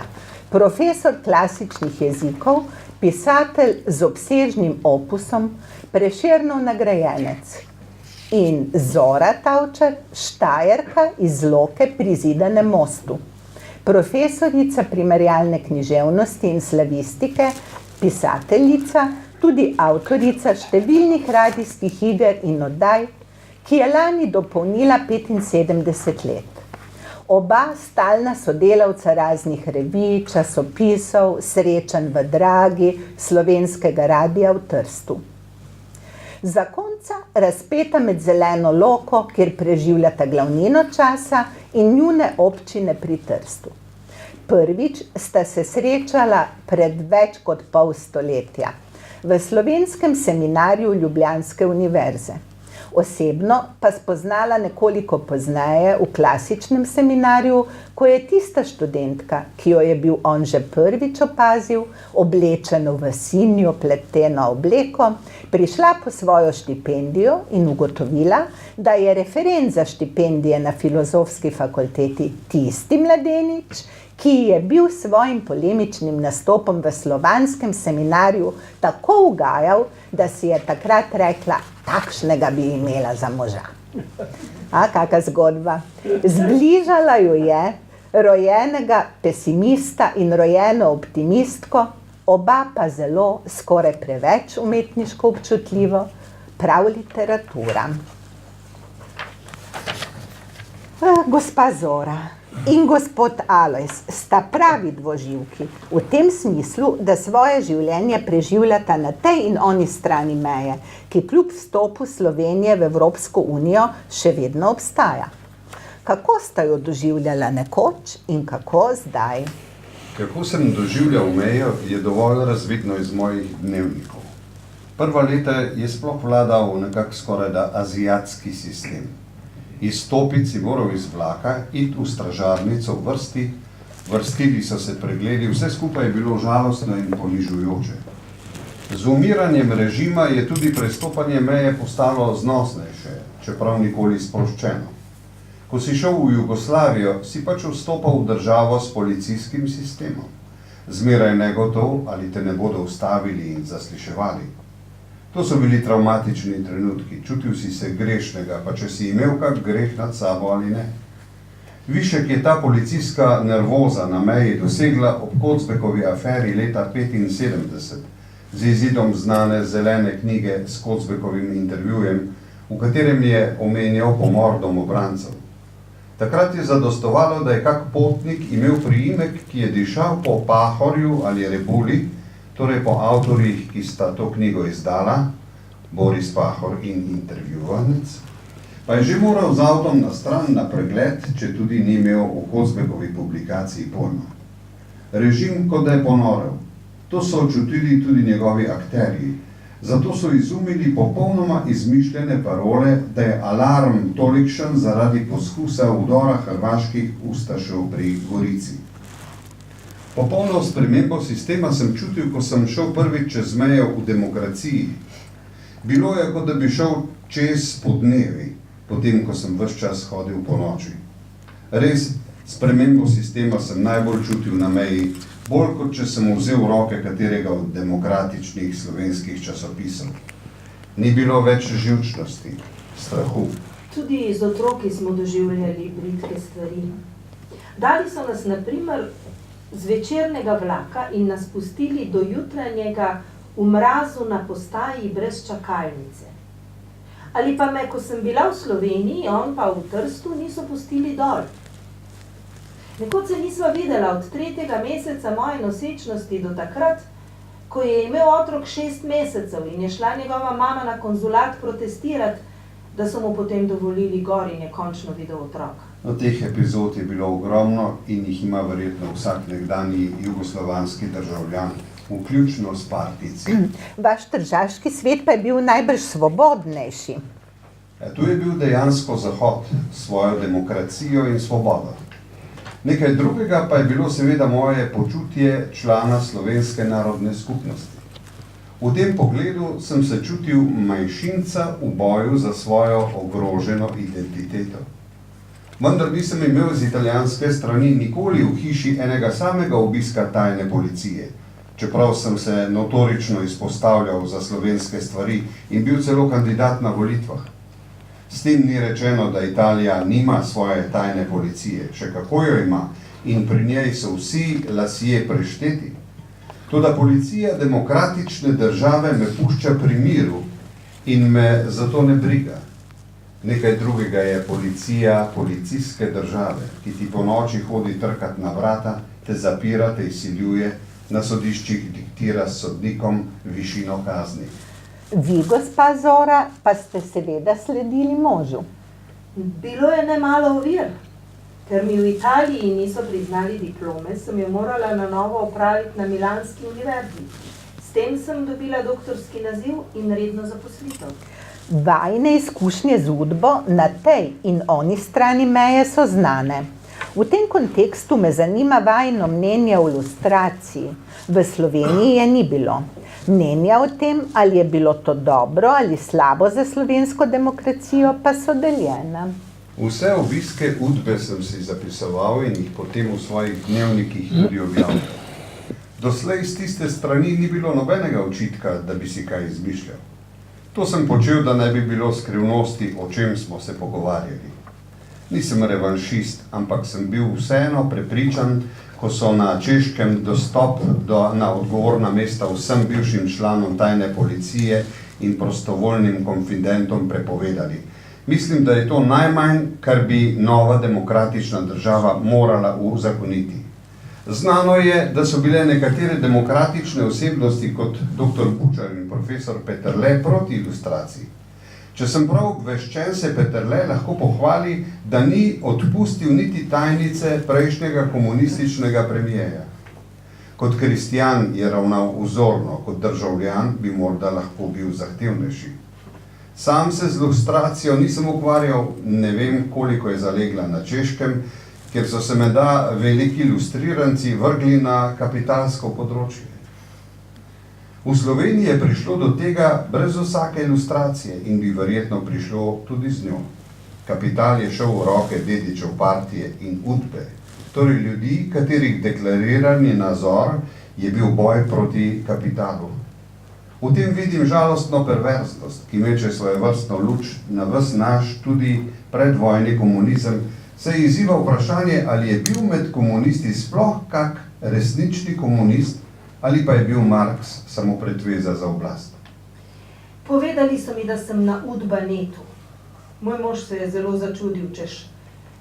profesor klasičnih jezikov, pisatelj z obsežnim opusom, Prešernov nagrajenec. In Zora Tavčar, Štajerka iz Loke pri Zidanem mostu, profesorica primerjalne književnosti in slavistike, pisateljica, tudi avtorica številnih radijskih iger in oddaj, ki je lani dopolnila 75 let. Oba stalna sodelavca raznih revij, časopisov, srečanj v Dragi, Slovenskega radia v Trstu. Zakonca razpeta med Zeleno Loko, kjer preživljata glavnino časa, in njune občine pri Trstu. Prvič sta se srečala pred več kot pol stoletja v Slovenskem seminarju Ljubljanske univerze. Osebno pa spoznala nekoliko pozneje v klasičnem seminarju, ko je tista študentka, ki jo je bil on že prvič opazil, oblečeno v sinjo pleteno obleko, prišla po svojo štipendijo in ugotovila, da je referent za štipendije na Filozofski fakulteti tisti mladenič, ki je bil s svojim polemičnim nastopom v slovanskem seminarju tako ugajal, da si je takrat rekla: takšnega bi imela za moža. A, kaka zgodba. Zbližala jo je rojenega pesimista in rojeno optimistko, oba pa zelo, skoraj preveč umetniško občutljivo, prav literatura. Gospa Zora in gospod Alojz sta pravi dvoživki v tem smislu, da svoje življenje preživljata na tej in oni strani meje, ki kljub vstopu Slovenije v Evropsko unijo še vedno obstaja. Kako sta jo doživljala nekoč in kako zdaj? Kako sem doživljal mejo, je dovolj razvidno iz mojih dnevnikov. Prva leta je sploh vladal nekak skorajda azijatski sistem. Izstopiti si moral iz vlaka, iti v stražarnico v vrsti, vrstili so se pregledi, vse skupaj je bilo žalostno in ponižujoče. Z umiranjem režima je tudi prestopanje meje postalo znosnejše, čeprav nikoli sproščeno. Ko si šel v Jugoslavijo, si pač vstopal v državo s policijskim sistemom. Zmeraj negotov, ali te ne bodo ustavili in zasliševali. To so bili travmatični trenutki, čutil si se grešnega, pa če si imel kak greh nad sabo ali ne. Višek je ta policijska nervoza na meji dosegla ob Kocbekovi aferi leta 1975, z izidom znane zelene knjige s Kocbekovim intervjujem, v katerem je omenjal pomor domobrancev. Takrat je zadostovalo, da je kak potnik imel priimek, ki je dišal po Pahorju ali Rebuli, torej po avtorjih, ki sta to knjigo izdala, Boris Pahor in intervjuvanec, pa je že moral z avtom na stran na pregled, če tudi ni imel v Kocbekovi publikaciji pojma. Režim kot da je ponorel. To so čutili tudi njegovi akterji. Zato so izumili popolnoma izmišljene parole, da je alarm tolikšen zaradi poskusa vdora hrvaških ustašev pri Gorici. Popolno spremembo sistema sem čutil, ko sem šel prvič čez mejo v demokraciji. Bilo je, kot da bi šel čez podnevi, potem, ko sem ves čas hodil po noči. Res, spremembo sistema sem najbolj čutil na meji, bolj kot če sem vzel v roke katerega od demokratičnih slovenskih časopisov. Ni bilo več živčnosti, strahu. Tudi z otroki smo doživljali bridke stvari. Dali so nas, na primer, z večernega vlaka in nas pustili do jutranjega v mrazu na postaji brez čakalnice. Ali pa me, ko sem bila v Sloveniji, on pa v Trstu, niso pustili dol. Nekoč se nisva videla od 3. meseca moje nosečnosti do takrat, ko je imel otrok 6 mesecev in je šla njegova mama na konzulat protestirati, da so mu potem dovolili gor in je končno videl otroka. No, teh epizod je bilo ogromno in jih ima verjetno vsak nekdanji jugoslovanski državljan, vključno s partijci. Vaš tržaški svet pa je bil najbrž svobodnejši. Tu je bil dejansko Zahod s svojo demokracijo in svobodo. Nekaj drugega pa je bilo seveda moje počutje člana slovenske narodne skupnosti. V tem pogledu sem se čutil manjšinca v boju za svojo ogroženo identiteto. Vendar nisem imel z italijanske strani nikoli v hiši enega samega obiska tajne policije, čeprav sem se notorično izpostavljal za slovenske stvari in bil celo kandidat na volitvah. S tem ni rečeno, da Italija nima svoje tajne policije, še kako jo ima, in pri njej so vsi lasje prešteti. Toda policija demokratične države me pušča pri miru in me zato ne briga. Nekaj drugega je policija policijske države, ki ti po noči hodi trkat na vrata, te zapira, te izsiljuje, na sodiščih diktira s sodnikom višino kazni. Vi, gospa Zora, pa ste seveda sledili možu. Bilo je nemalo ovir, ker mi v Italiji niso priznali diplome, sem jo morala na novo opraviti na Milanski univerzi. S tem sem dobila doktorski naziv in redno zaposlitev. Vajine izkušnje z udbo na tej in oni strani meje so znane. V tem kontekstu me zanima vajino mnenje o lustraciji. V Sloveniji je ni bilo. Mnenja o tem, ali je bilo to dobro ali slabo za slovensko demokracijo, pa so deljena. Vse obiske udbe sem si zapisoval in jih potem v svojih dnevnikih tudi objavil. Doslej z tiste strani ni bilo nobenega očitka, da bi si kaj izmišljal. To sem počel, da ne bi bilo skrivnosti, o čem smo se pogovarjali. Nisem revanšist, ampak sem bil vseeno prepričan, ko so na Češkem dostop na odgovorna mesta vsem bivšim članom tajne policije in prostovoljnim konfidentom prepovedali. Mislim, da je to najmanj, kar bi nova demokratična država morala uzakoniti. Znano je, da so bile nekatere demokratične osebnosti kot dr. Bučar in profesor Peterle proti ilustraciji. Če sem prav obveščen, se Peterle lahko pohvali, da ni odpustil niti tajnice prejšnjega komunističnega premijeja. Kot kristjan je ravnal vzorno, kot državljan bi morda lahko bil zahtevnejši. Sam se z ilustracijo nisem ukvarjal, ne vem, koliko je zalegla na Češkem, ker so se menda veliki ilustriranci vrgli na kapitalsko področje. V Sloveniji je prišlo do tega brez vsake ilustracije in bi verjetno prišlo tudi z njo. Kapital je šel v roke dedičev partije in Udbe, torej ljudi, katerih deklarirani nazor je bil boj proti kapitalu. V tem vidim žalostno perverznost, ki meče svojevrstno luč na ves naš tudi predvojni komunizem, se izziva vprašanje, ali je bil med komunisti sploh kak resnični komunist, ali pa je bil Marks samo pretveza za oblast. Povedali so mi, da sem na Udbanetu. Moj mož se je zelo začudil, češ.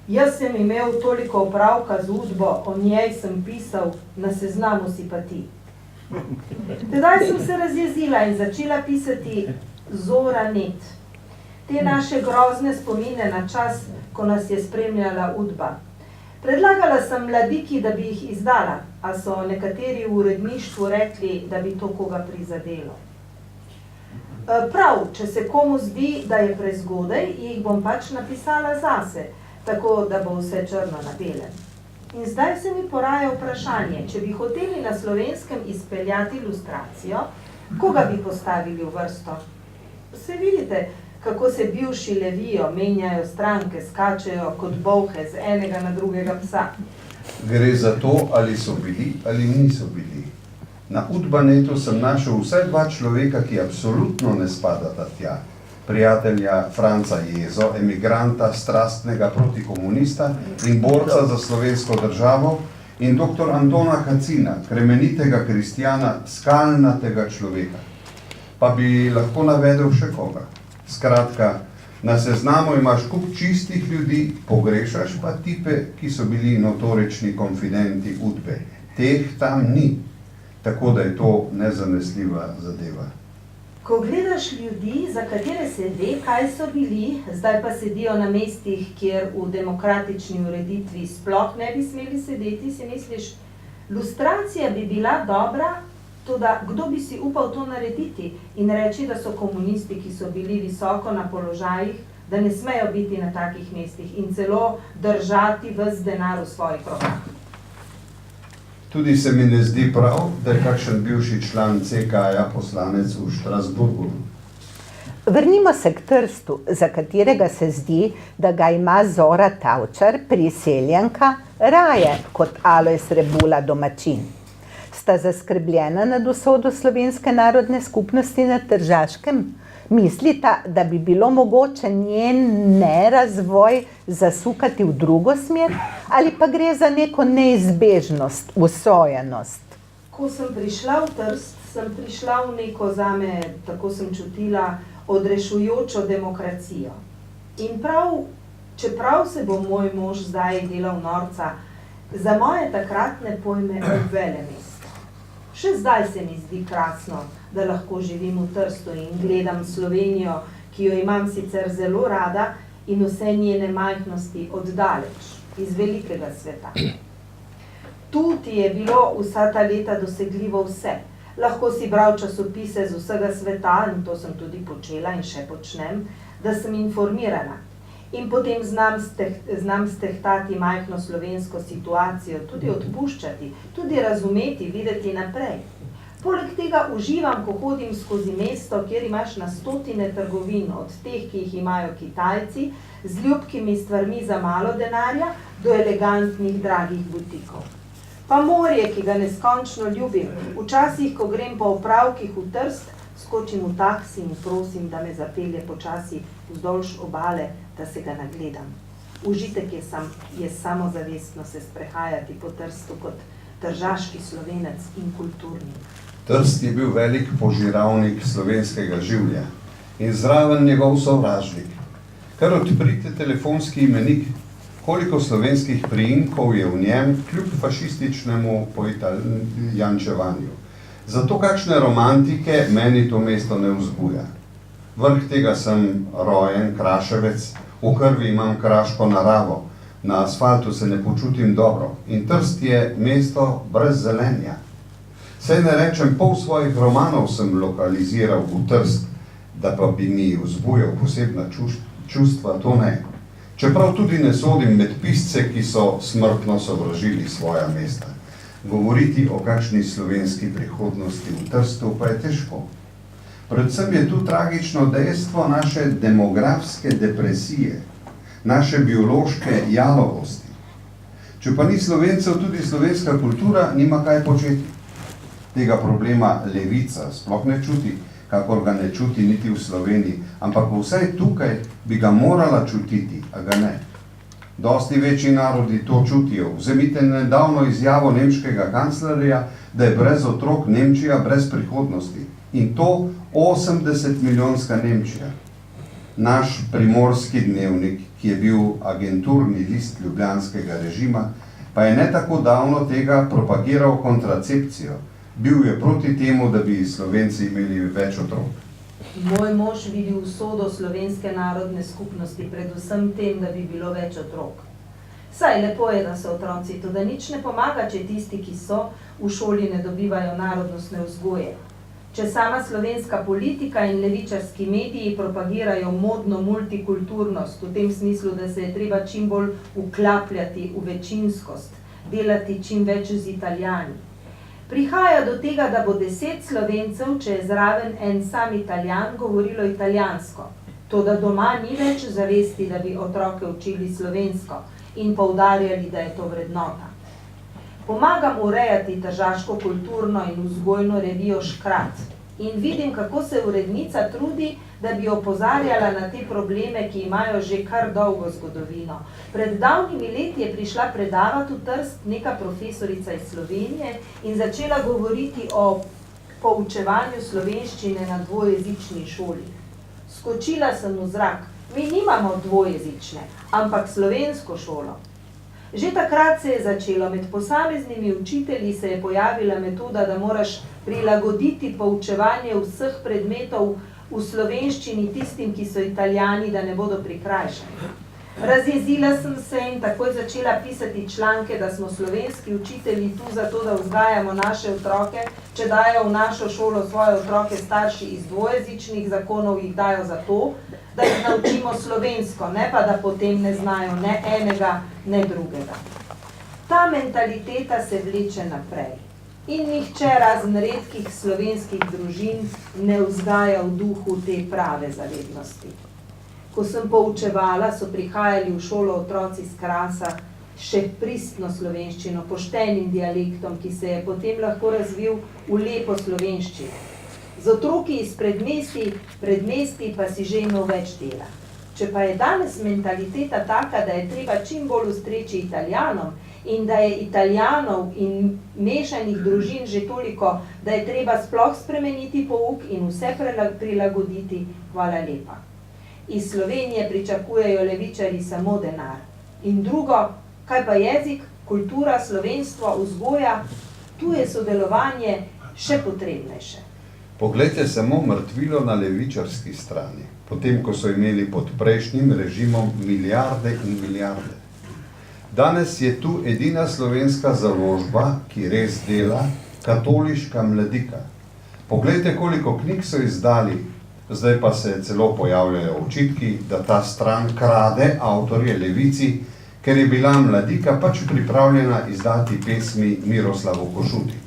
Jaz sem imel toliko opravka z Udbo, o njej sem pisal, na seznamu si pa ti. Tedaj sem se razjezila in začela pisati Zoranet. Te naše grozne spomine na čas, ko nas je spremljala Udba. Predlagala sem Mladiki, da bi jih izdala, a so nekateri v uredništvu rekli, da bi to koga prizadelo. Prav, če se komu zdi, da je prezgodaj, jih bom pač napisala zase, tako da bo vse črno na belem. In zdaj se mi poraja vprašanje, če bi hoteli na Slovenskem izpeljati ilustracijo, koga bi postavili v vrsto? Se vidite, kako se bivši levijo, menjajo stranke, skačejo kot bolhe z enega na drugega psa. Gre za to, ali so bili ali niso bili. Na Udbanetu sem našel vsaj dva človeka, ki absolutno ne spadata tja. Prijatelja Franca Jezo, emigranta, strastnega protikomunista in borca za slovensko državo, in dr. Antona Kacina, kremenitega kristjana, skalnatega človeka. Pa bi lahko navedel še koga. Skratka, na seznamu imaš kup čistih ljudi, pogrešaš pa tipe, ki so bili notorični konfidenti Udbe. Teh tam ni, tako da je to nezanesljiva zadeva. Ko gledaš ljudi, za katere se ve, kaj so bili, zdaj pa sedijo na mestih, kjer v demokratični ureditvi sploh ne bi smeli sedeti, si misliš, lustracija bi bila dobra, toda kdo bi si upal to narediti in reči, da so komunisti, ki so bili visoko na položajih, da ne smejo biti na takih mestih in celo držati ves denar v svojih rokah. Tudi se mi ne zdi prav, da je kakšen bivši član CK-ja poslanec v Štrasburgu. Vrnimo se k Trstu, za katerega se zdi, da ga ima Zora Tavčar, priseljenka, raje kot Alojz Rebula domačin. Sta zaskrbljena nad usodo slovenske narodne skupnosti na Tržaškem? Mislita, da bi bilo mogoče njen nerazvoj zasukati v drugo smer, ali pa gre za neko neizbežnost, usojenost? Ko sem prišla v Trst, sem prišla v neko zame, tako sem čutila, odrešujočo demokracijo. In prav, čeprav se bo moj mož zdaj delal norca, za moje takratne pojme velemesto. Še zdaj se mi zdi krasno, da lahko živim v Trstu in gledam Slovenijo, ki jo imam sicer zelo rada in vse njene majhnosti oddaleč, iz velikega sveta. Tu ti je bilo vsa ta leta dosegljivo vse. Lahko si bral časopise z vsega sveta, in to sem tudi počela in še počnem, da sem informirana. In potem znam stehtati majhno slovensko situacijo, tudi odpuščati, tudi razumeti, videti naprej. Poleg tega uživam, ko hodim skozi mesto, kjer imaš na stotine trgovin, od teh, ki jih imajo Kitajci, z ljubkimi stvarmi za malo denarja, do elegantnih, dragih butikov. Pa morje, ki ga neskončno ljubim. Včasih, ko grem po opravkih v Trst, skočim v taksi in prosim, da me zapelje počasi vzdolž obale, da se ga nagledam. Užitek je samozavestno se sprehajati po Trstu kot tržaški Slovenec in kulturnik. Trst je bil velik požiralnik slovenskega življa in zraven njegov sovražnik. Kar odprite telefonski imenik, koliko slovenskih priimkov je v njem kljub fašističnemu poitalijančevanju. Zato kakšne romantike meni to mesto ne vzbuja. Vrh tega sem rojen Kraševec, v krvi imam kraško naravo, na asfaltu se ne počutim dobro in Trst je mesto brez zelenja. Saj ne rečem, pol svojih romanov sem lokaliziral v Trst, da pa bi mi vzbujal posebna čustva, to ne. Čeprav tudi ne sodim med pisce, ki so smrtno sovražili svoja mesta. Govoriti o kakšni slovenski prihodnosti v Trstu pa je težko. Predvsem je tu tragično dejstvo naše demografske depresije, naše biološke jalovosti. Če pa ni Slovencev, tudi slovenska kultura nima kaj početi. Tega problema levica sploh ne čuti, kakor ga ne čuti niti v Sloveniji, ampak vsaj tukaj bi ga morala čutiti, a ga ne. Dosti večji narodi to čutijo. Vzemite nedavno izjavo nemškega kanclerja, da je brez otrok Nemčija brez prihodnosti. In to 80-milijonska Nemčija. Naš Primorski dnevnik, ki je bil agenturni list ljubljanskega režima, pa je ne tako davno tega propagiral kontracepcijo. Bil je proti temu, da bi Slovenci imeli več otrok. Moj mož vidi usodo slovenske narodne skupnosti, predvsem tem, da bi bilo več otrok. Saj lepo je, da so otroci, to da nič ne pomaga, če tisti, ki so v šoli, ne dobivajo narodnostne vzgoje. Če sama slovenska politika in levičarski mediji propagirajo modno multikulturnost, v tem smislu, da se je treba čim bolj vklapljati v večinskost, delati čim več z Italijani. Prihaja do tega, da bo 10 Slovencev, če je zraven en sam Italijan, govorilo italijansko. Toda doma ni več zavesti, da bi otroke učili slovensko in poudarjali, da je to vrednota. Pomagam urejati tržaško kulturno in vzgojno revijo Škrat in vidim, kako se urednica trudi, da bi opozarjala na te probleme, ki imajo že kar dolgo zgodovino. Pred davnimi leti je prišla predavati v Trst neka profesorica iz Slovenije in začela govoriti o poučevanju slovenščine na dvojezični šoli. Skočila sem v zrak. Mi nimamo dvojezične, ampak slovensko šolo. Že takrat se je začelo, med posameznimi učitelji se je pojavila metoda, da moraš prilagoditi poučevanje vseh predmetov v slovenščini tistim, ki so Italijani, da ne bodo prikrajšani. Razjezila sem se in takoj začela pisati članke, da smo slovenski učitelji tu zato, da vzgajamo naše otroke, če dajo v našo šolo svoje otroke starši iz dvojezičnih zakonov, jih dajo zato, da jih naučimo slovensko, ne pa da potem ne znajo ne enega, ne drugega. Ta mentaliteta se vleče naprej in nihče razen redkih slovenskih družin ne vzgaja v duhu te prave zavednosti. Ko sem poučevala, so prihajali v šolo otroci z Krasa še pristno slovenščino, poštenim dialektom, ki se je potem lahko razvil v lepo slovenščino. Z otroki iz predmestij pa si že imel več dela. Če pa je danes mentaliteta taka, da je treba čim bolj ustreči Italijanom in da je Italijanov in mešanih družin že toliko, da je treba sploh spremeniti pouk in vse prilagoditi, hvala lepa. Iz Slovenije pričakujejo levičarji samo denar. In drugo, kaj pa jezik, kultura, slovenstvo, vzgoja, tu je sodelovanje še potrebnejše. Poglejte samo mrtvilo na levičarski strani, potem ko so imeli pod prejšnjim režimom milijarde in milijarde. Danes je tu edina slovenska založba, ki res dela, Katoliška mladika. Poglejte, koliko knjig so izdali, zdaj pa se celo pojavljajo očitki, da ta stran krade avtorje levici, ker je bila mladika pač pripravljena izdati pesmi Miroslavu Košuti.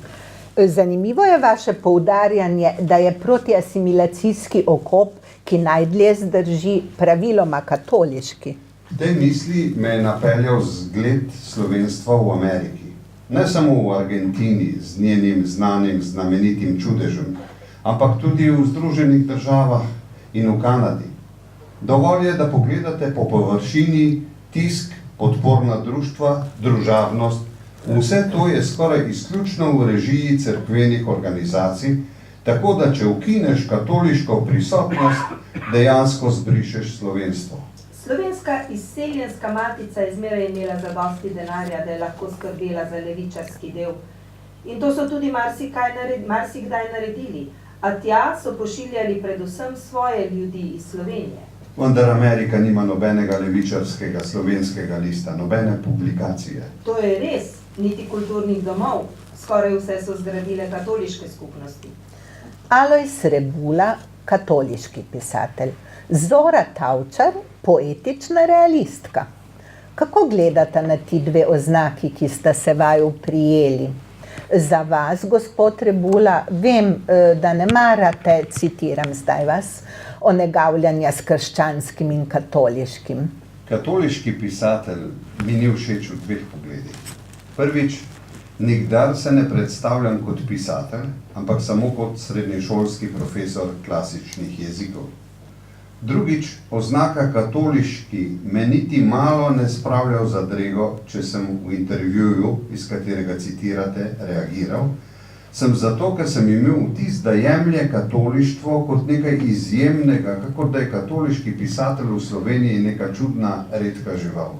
Zanimivo je vaše poudarjanje, da je protiasimilacijski okop, ki najdlje zdrži, praviloma katoliški. V tej misli me je napeljal zgled slovenstva v Ameriki. Ne samo v Argentini z njenim znanim znamenitim čudežem, ampak tudi v Združenih državah in v Kanadi. Dovolj je, da pogledate po površini tisk, podporna društva, družabnost. Vse to je skoraj izključno v režiji cerkvenih organizacij, tako da če ukineš katoliško prisotnost, dejansko zbrišeš slovenstvo. Slovenska izseljenska matica je zmeraj imela zadosti denarja, da je lahko skrbela za levičarski del. In to so tudi marsikdaj naredili, a tja so pošiljali predvsem svoje ljudi iz Slovenije. Vendar Amerika nima nobenega levičarskega slovenskega lista, nobene publikacije. To je res, niti kulturnih domov, skoraj vse so zgradile katoliške skupnosti. Alojz Rebula, katoliški pisatelj. Zora Tavčar, poetična realistka. Kako gledate na ti dve oznaki, ki sta se vaju prijeli? Za vas, gospod Rebula, vem, da ne marate, citiram zdaj vas, onegavljanja s krščanskim in katoliškim. Katoliški pisatelj mi ni všeč v dveh pogledih. Prvič, nikdar se ne predstavljam kot pisatelj, ampak samo kot srednješolski profesor klasičnih jezikov. Drugič, oznaka katoliški me niti malo ne spravlja v zadrego, če sem v intervjuju, iz katerega citirate, reagiral, sem zato, ker sem imel vtis, da jemlje katolištvo kot nekaj izjemnega, kakor da je katoliški pisatelj v Sloveniji neka čudna, redka žival.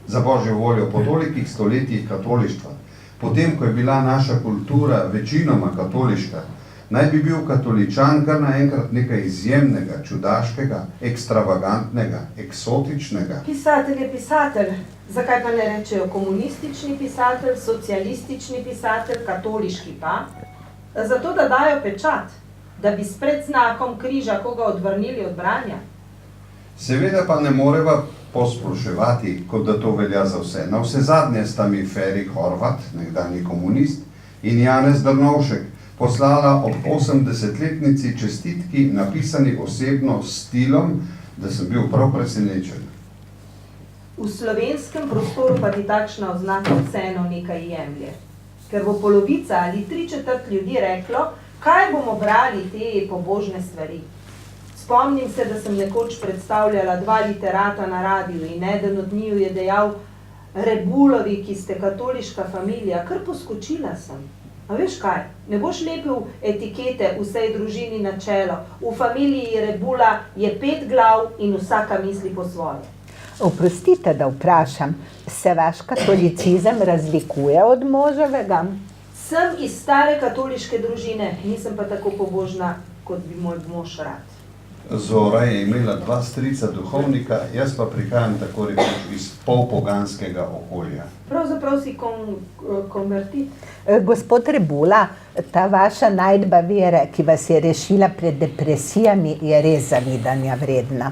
Za božjo voljo, po tolikih stoletjih katolištva, potem, ko je bila naša kultura večinoma katoliška, naj bi bil katoličan kar naenkrat nekaj izjemnega, čudaškega, ekstravagantnega, eksotičnega. Pisatelj je pisatelj. Zakaj pa ne rečejo komunistični pisatelj, socialistični pisatelj, katoliški pa? Zato, da dajo pečat, da bi s predznakom križa koga odvrnili od branja. Seveda pa ne moreva posploševati, kot da to velja za vse. Na vse zadnje sta mi Feri Horvat, nekdanji komunist, in Janez Drnovšek poslala ob 80-letnici čestitki, napisani osebno s stilom, da sem bil prav presenečen. V slovenskem prostoru pa ti takšna oznaka vseeno nekaj jemlje. Ker bo polovica ali 3/4 ljudi reklo, kaj bomo brali te pobožne stvari. Spomnim se, da sem nekoč predstavljala 2 literata na radiju in eden od njiju je dejal: Rebulovi, ki ste katoliška familija, kar poskočila sem. A veš kaj, ne boš lepil etikete vsej družini na čelo. V familiji Rebula je 5 glav in vsaka misli po svoje. Oprostite, da vprašam, se vaš katolicizem razlikuje od moževega? Sem iz stare katoliške družine, nisem pa tako pobožna, kot bi moj mož rad. Zora je imela 2 strica duhovnika, jaz pa prihajam tako rekoč iz polpoganskega okolja. Pravzaprav si konvertit. Gospod Rebula, ta vaša najdba vere, ki vas je rešila pred depresijami, je res zavidanja vredna.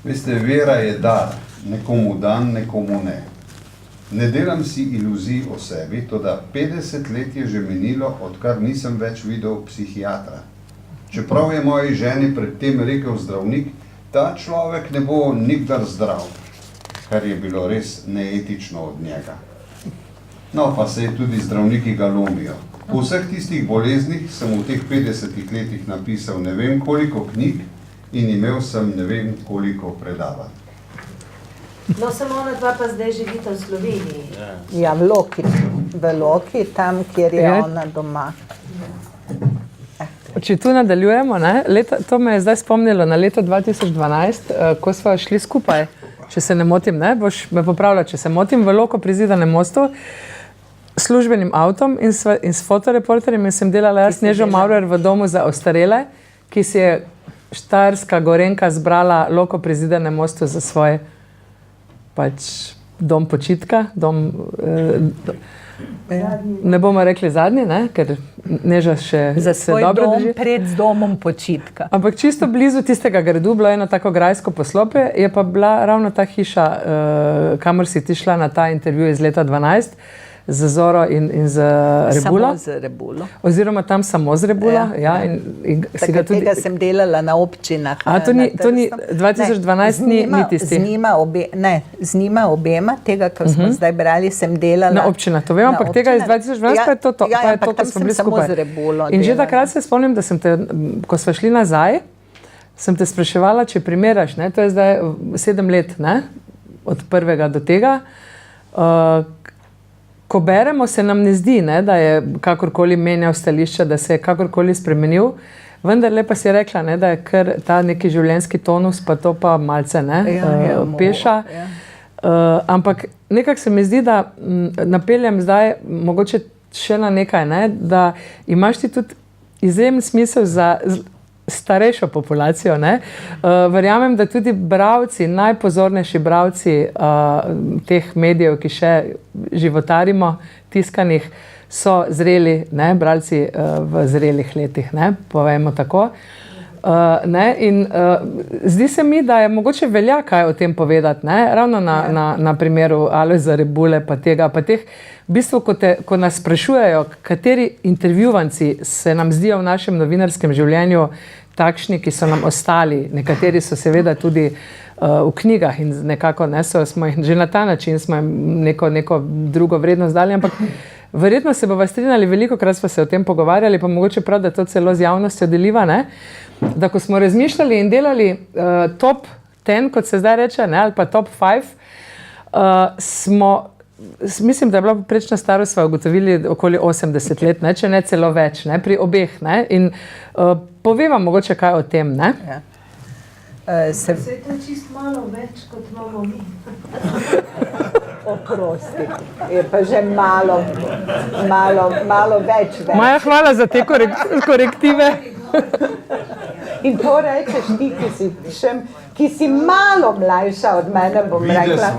Veste, vera je dar, nekomu dan, nekomu ne. Ne delam si iluzij o sebi, toda 50 let je že minilo, odkar nisem več videl psihiatra. Čeprav je moji ženi predtem rekel zdravnik, ta človek ne bo nikdar zdrav, kar je bilo res neetično od njega. No, pa se tudi zdravniki ga lomijo. Po vseh tistih boleznih sem v teh 50 letih napisal ne vem koliko knjig in imel sem ne vem koliko predavanj. No, samo ona dva pa zdaj živita v Sloveniji. Ja, v Loki, tam, kjer je ona doma. Če tu nadaljujemo, to me je zdaj spomnilo na leto 2012, ko smo šli skupaj, če se ne motim, boš me popravila, če se motim, v Loko pri Zidanem mostu, službenim avtom in s fotoreporterjem in sem delala jaz Nežo Maurer v domu za ostarele, ki si je Štajerska Gorenjka zbrala Loko pri Zidanem mostu za svoj dom počitka, ne bomo rekli zadnji, ker Neža še za svoj dobro dom drži. pred domom počitka. Ampak čisto blizu tistega gradu bilo eno tako grajsko poslopje, je pa bila ravno ta hiša, kamor si ti šla na ta intervju iz leta 12, z Zoro in z Rebulo. Samo z Rebulo. Oziroma tam samo z Rebulo. Ja, in si ga tudi... Tega sem delala na občinah. A to ni 2012 ni tisti? Z njima obema, tega, kar smo zdaj brali, sem delala. Na občinah, to vem, ampak tega iz 2012 pa je to, ko smo bili skupaj. In že takrat se spomnim, da sem te, ko smo šli nazaj, sem te spraševala, če primeraš, ne? To je zdaj 7 let, ne? Od prvega do tega. Ko beremo, se nam ne zdi, ne? Da je kakorkoli menjal stališča, da se je kakorkoli spremenil, vendar lepa si rekla, ne? Da je kar ta neki življenjski tonus, pa to pa malce peša. Ampak nekako se mi zdi, da napeljem zdaj mogoče še na nekaj, ne? Da imaš ti tudi izjemen smisel za starejšo populacijo. Ne? Verjamem, da tudi bralci, najpozornejši bralci teh medijev, ki še životarimo, tiskanih, so zreli, ne? Bralci v zrelih letih, ne? Povejmo tako. In zdi se mi, da je mogoče velja kaj o tem povedati, ne? Ravno na primeru Alojza Rebule pa tega, pa teh, v bistvu, ko nas sprašujejo, kateri intervjuvanci se nam zdijo v našem novinarskem življenju takšni, ki so nam ostali, nekateri so seveda tudi v knjigah in nekako smo jih že na ta način, smo jim neko drugo vrednost dali, ampak verjetno se bova strinjali, velikokrat smo se o tem pogovarjali, pa mogoče prav, da to celo z javnostjo deliva, ne? Da ko smo razmišljali in delali top 10, kot se zdaj reče, ne? Ali pa top 5, mislim, da je bila poprečna starost, smo ugotovili okoli 80 let, ne? Če ne celo več, ne? Pri obeh. Ne? In poveva mogoče kaj o tem. Ne? Ja. Se je to čist malo več, kot imamo mi. Oprosti, je pa že malo več. Maja, hvala za te korektive. In to rečeš ti, ki si malo mlajša od mene, bom rekla.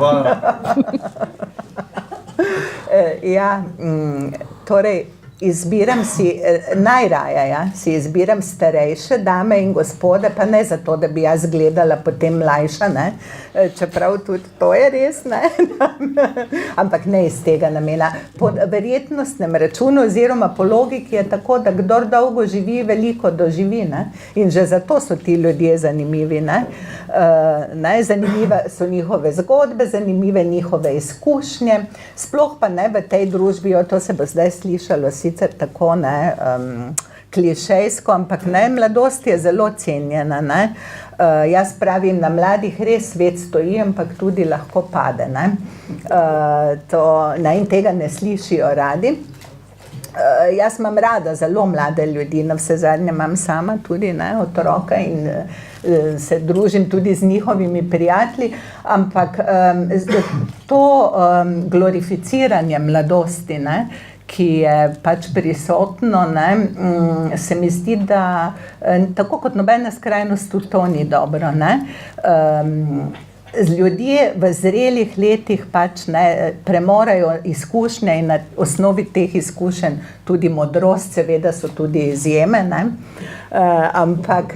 Torej, izbiram si, najraje, si izbiram starejše dame in gospode, pa ne zato, da bi jaz gledala potem mlajša, ne, čeprav tudi to je res, ne, ampak ne iz tega namena. Po verjetnostnem računu oziroma po logiki je tako, da kdor dolgo živi, veliko doživi, ne, in že zato so ti ljudje zanimivi, ne. Zanimive so njihove zgodbe, zanimive njihove izkušnje, sploh pa ne v tej družbi, to se bo zdaj slišalo sicer tako, ne, klišejsko, ampak ne, mladost je zelo cenjena, ne. Jaz pravim, na mladih res svet stoji, ampak tudi lahko pade, ne. In tega ne slišijo radi. Jaz imam rada zelo mlade ljudi, na vse zadnje imam sama tudi, ne, otroka in se družim tudi z njihovimi prijatelji, ampak to glorificiranje mladosti, ne, ki je pač prisotno, ne, se mi zdi, da tako kot nobena skrajnost tudi to ni dobro, ne. Ljudje v zrelih letih pač ne premorajo izkušnje in na osnovi teh izkušenj tudi modrost, seveda so tudi izjeme, ne. Ampak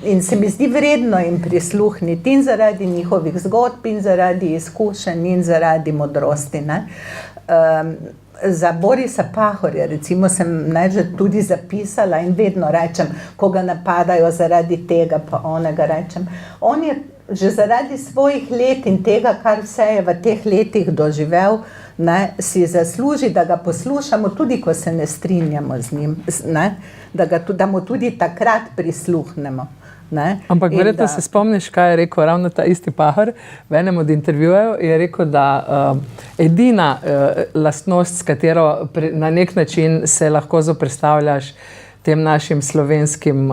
in se mi zdi vredno jim prisluhniti in zaradi njihovih zgodb in zaradi izkušenj in zaradi modrosti, ne. Za Borisa Pahorja, recimo, sem že tudi zapisala in vedno rečem, ko ga napadajo zaradi tega, pa onega rečem. On je že zaradi svojih let in tega, kar vse je v teh letih doživel, ne, si zasluži, da ga poslušamo, tudi ko se ne strinjamo z njim, ne, da mu tudi takrat prisluhnemo. Ne? Ampak verjetno se spomniš, kaj je rekel ravno ta isti Pahor v enem od intervjujev, je rekel, da edina lastnost, s katero na nek način se lahko zoperstavljaš tem našim slovenskim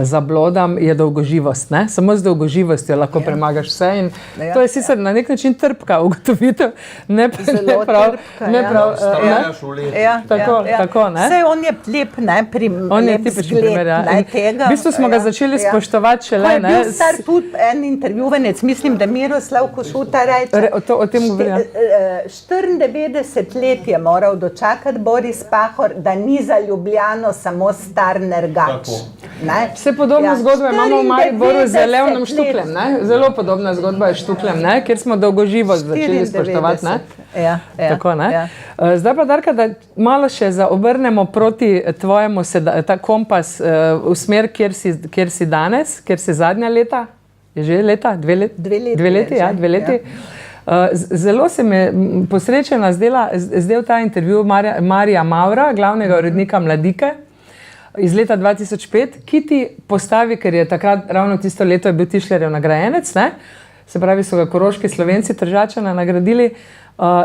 zablodam, je dolgoživost. Ne? Samo z dolgoživostjo lahko premagaš vse in to je sicer na nek način trpka ugotovitev, ne prav. Tako, ne? Saj on je lep, ne, lep zgled, ne, tega. V bistvu smo ga začeli spoštovati šele, ne. Ko je bil star tudi en intervjuvanec, mislim, da Miroslav Košuta reče, o tem govorim. 94 let je moral dočakati Boris Pahor, da ni za Ljubljano samo star nergač. Ne? Vse podobno zgodbo imamo v Mariboru z Leonom Štukljem. Ne? Zelo podobna zgodba je s Štukljem, ne? Kjer smo dolgoživo začeli spoštovati. Ne? Ja. Tako, ne? Ja. Zdaj pa, Darka, da malo še zaobrnemo proti tvojemu ta kompas v smer, kjer si danes, kjer si zadnja leta. Je že leta? 2 leti? 2 leti, ja, 2 leti. Ja. Zelo se mi posrečena zdel ta intervju Marija Mavra, glavnega urednika Mladike iz leta 2005, ki ti postavi, ker je takrat ravno tisto leto je bil Tišlerjev nagrajenec, ne? Se pravi, so ga koroški Slovenci Tržačana nagradili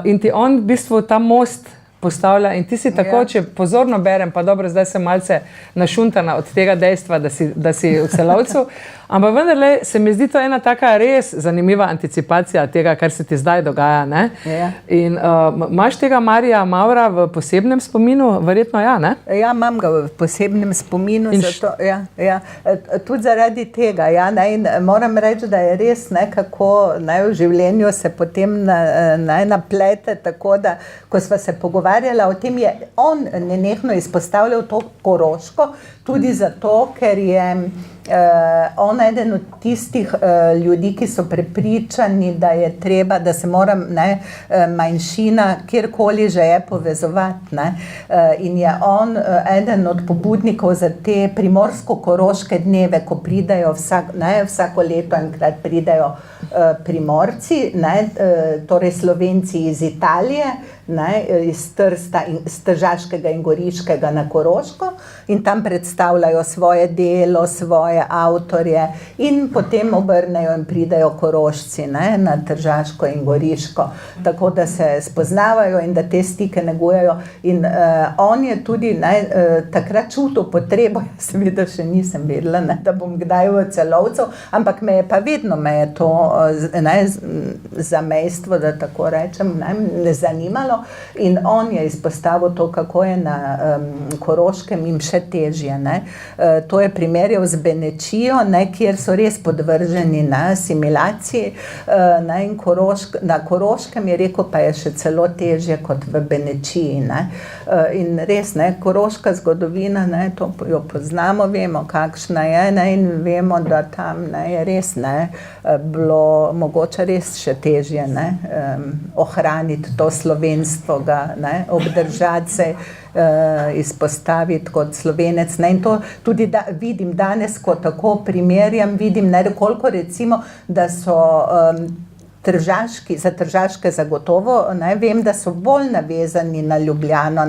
in ti on v bistvu ta most postavlja in ti si tako, če pozorno berem, pa dobro, zdaj sem malce našuntana od tega dejstva, da si v Celovcu, ampak vendarle se mi zdi to ena taka res zanimiva anticipacija tega, kar se ti zdaj dogaja, ne? Ja. In imaš tega Marija Mavra v posebnem spominu? Verjetno ja, ne? Ja, imam ga v posebnem spominu, zato, tudi zaradi tega, ja, ne, in moram reči, da je res nekako v življenju se potem naplete, tako da, ko sva se pogovarjala o tem, je on nenehno izpostavljal to Koroško, tudi zato, ker je on eden od tistih ljudi, ki so prepričani, da je treba, da se mora manjšina kjerkoli že je povezovati. Ne? In je on eden od pobudnikov za te primorsko-koroške dneve, ko pridejo vsako leto enkrat pridejo Primorci, torej Slovenci iz Italije, iz Trsta, iz Tržaškega in Goriškega na Koroško in tam predstavljajo svoje delo, svoje avtorje in potem obrnejo in pridejo Korošci na Tržaško in Goriško, tako da se spoznavajo in da te stike negujejo. In on je tudi takrat čutil potrebo, seveda še nisem vedela, da bom kdaj v Celovcu, ampak me je pa vedno to zamejstvo, da tako rečem, zanimalo. In on je izpostavil to, kako je na Koroškem jim še težje. To je primerjal z Benečijo, kjer so res podvrženi na asimilaciji. In na Koroškem je rekel, pa je še celo težje kot v Benečiji. In res, koroška zgodovina, to jo poznamo, vemo, kakšna je, in vemo, da tam je res bilo mogoče res še težje ohraniti to slovenstvo, ga obdržati se, izpostaviti kot Slovenec. In to tudi vidim danes, ko tako primerjam, vidim koliko recimo, da so za Tržaške zagotovo, vem, da so bolj navezani na Ljubljano,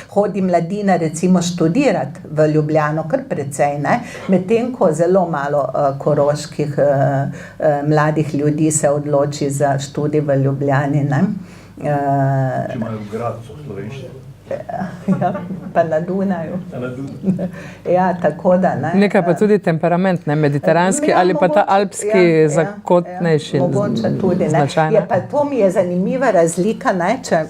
hodi mladina recimo študirati v Ljubljano, kar precej, medtem ko zelo malo koroških mladih ljudi se odloči za študij v Ljubljani. Če imajo v Gradcu slovenščino. Ja, pa na Dunaju. Ja, tako da. Nekaj pa tudi temperament, mediteranski ali pa ta alpski zakotnejši. Mogoče tudi. Pa to mi je zanimiva razlika, če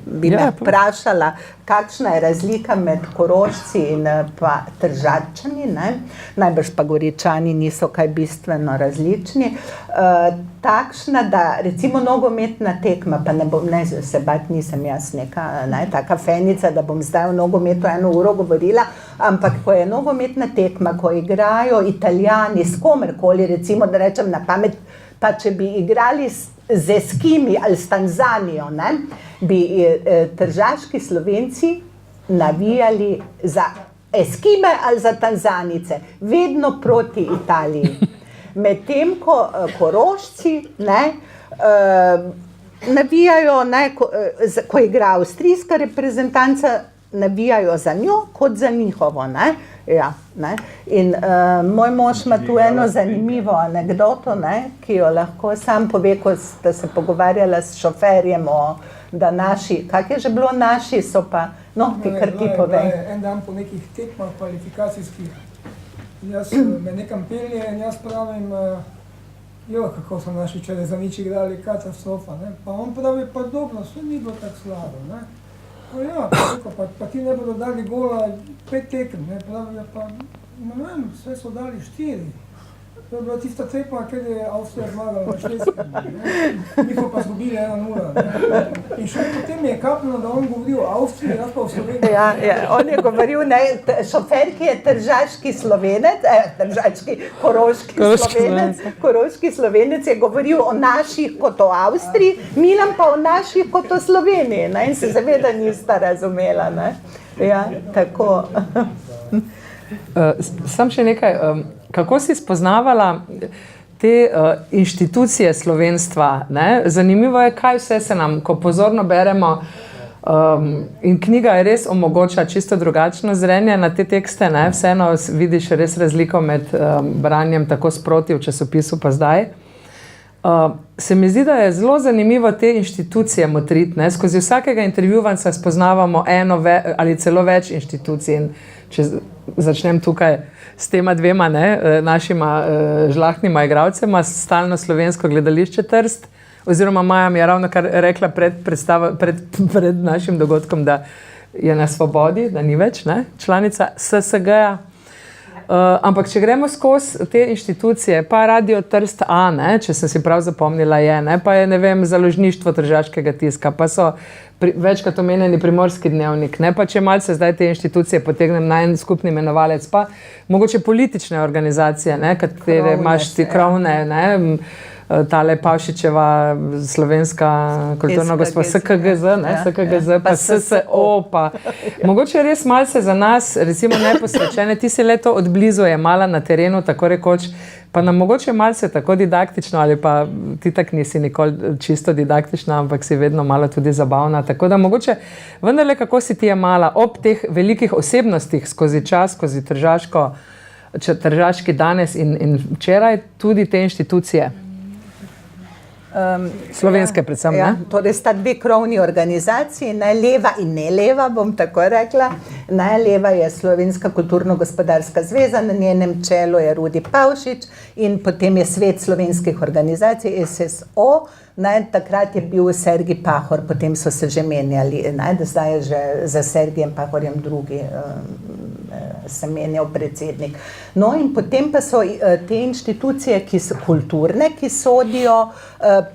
bi me vprašala, kakšna je razlika med Korošci in pa Tržačani, najbrž pa Goričani niso kaj bistveno različni. Takšna, da recimo nogometna tekma, pa ne bom, se bati, nisem jaz neka taka fenica, da bom zdaj v nogometu 1 uro govorila, ampak ko je nogometna tekma, ko igrajo Italijani s komerkoli, recimo, da rečem na pamet, pa če bi igrali z Eskimi ali s Tanzanijo, bi tržaški Slovenci navijali za Eskime ali za Tanzanice, vedno proti Italiji. Medtem ko Korošci navijajo, ko igra avstrijska reprezentanca, navijajo za njo kot za njihovo. In moj mož ima tu eno zanimivo anekdoto, ki jo lahko sam pove, ko sta se pogovarjala s šoferjem da naši, kak je že bilo, naši so pa, ti kar ti povej. En dan po nekih tekmah kvalifikacijskih, jaz me nekam pelje in jaz pravim, kako so naši včeraj za nič igrali, katastrofa, pa on pravi, pa dobro, vse ni bilo tako slabo, pa ti ne bodo dali gola 5 tekem, pravi, pa ne vem, vse so dali 4, To je bila tista tekma, ker je Avstrija zmagala na Švedskem. Njihov pa zgubili 1-0. In še potem je kapljeno, da on govori o Avstriji, jaz pa o Sloveniji. Ja, on je govoril, šofer, ki je tržaški Slovenec, koroški Slovenec je govoril o naših kot o Avstriji, Milan pa o naših kot o Sloveniji, ne? In se seveda nista razumela. Ne? Ja, tako. Sam še nekaj, kako si spoznavala te inštitucije slovenstva? Ne? Zanimivo je, kaj vse se nam, ko pozorno beremo, in knjiga je res omogoča čisto drugačno zrenje na te tekste, ne? Vseeno vidiš res razliko med branjem tako sproti v časopisu pa zdaj. Se mi zdi, da je zelo zanimivo te inštitucije motriti. Skozi vsakega intervjuvanca spoznavamo eno ali celo več inštitucij. In če začnem tukaj s tema dvema našima žlahtnima igralcema, Stalno slovensko gledališče Trst, oziroma Maja mi je ravno kar rekla pred našim dogodkom, da je na svobodi, da ni več članica SSG-ja. Ampak če gremo skozi te inštitucije, pa Radio Trst A, če sem si prav zapomnila, pa je, ne vem, založništvo Tržaškega tiska, pa so večkrat omenjeni Primorski dnevnik, pa če malce zdaj te inštitucije potegnem na en skupni imenovalec, pa mogoče politične organizacije, katere imaš ti krovne, tale Pavšičeva slovenska kulturna gospod, SKGZ, SKGZ, pa SSO, pa mogoče res malce za nas, recimo neposvečene, ti si leto od blizu jemala na terenu, tako rekoč, pa nam mogoče malce tako didaktično, ali pa ti tak nisi nikoli čisto didaktična, ampak si vedno malo tudi zabavna, tako da mogoče vendarle, kako si ti jemala ob teh velikih osebnostih skozi čas, skozi Tržaški danes in včeraj tudi te inštitucije. Slovenske predvsem, ja, torej sta dve krovni organizaciji, leva in ne leva, bom tako rekla. Leva je Slovenska kulturno-gospodarska zveza, na njenem čelu je Rudi Pavšič in potem je Svet slovenskih organizacij, SSO. Takrat je bil Sergij Pahor, potem so se že menjali, da zdaj je že za Sergijem Pahorjem drugi se menjal predsednik. No in potem pa so te inštitucije, ki so kulturne, ki sodijo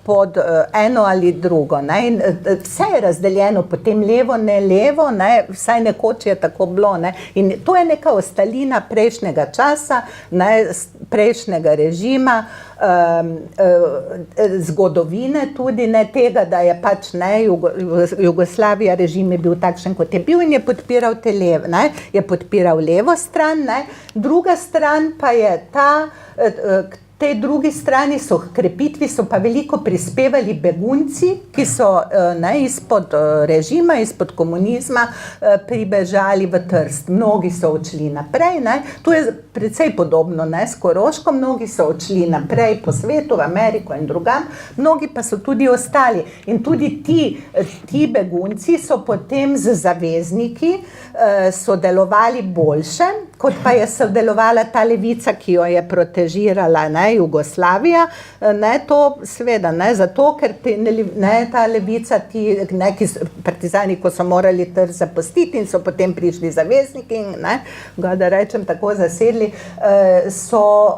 pod eno ali drugo. In vse je razdeljeno potem levo, ne levo, vsaj nekoč je tako bilo. In to je neka ostalina prejšnjega časa, prejšnjega režima, zgodovine tudi, tega, da je pač Jugoslavija režim je bil takšen, kot je bil in je podpiral je podpiral levo stran, druga stran pa je ta, tej drugi strani so krepitvi, so pa veliko prispevali begunci, ki so izpod režima, izpod komunizma pribežali v Trst. Mnogi so odšli naprej, to je precej podobno s Koroško, mnogi so odšli naprej po svetu, v Ameriko in drugam, mnogi pa so tudi ostali. In tudi ti begunci so potem z zavezniki sodelovali boljše, kot pa je sodelovala ta levica, ki jo je protežirala Jugoslavija, to seveda, zato, ker ta levica, ti partizani, ko so morali Trst zapustiti in so potem prišli zavezniki in, da rečem tako, zasedli,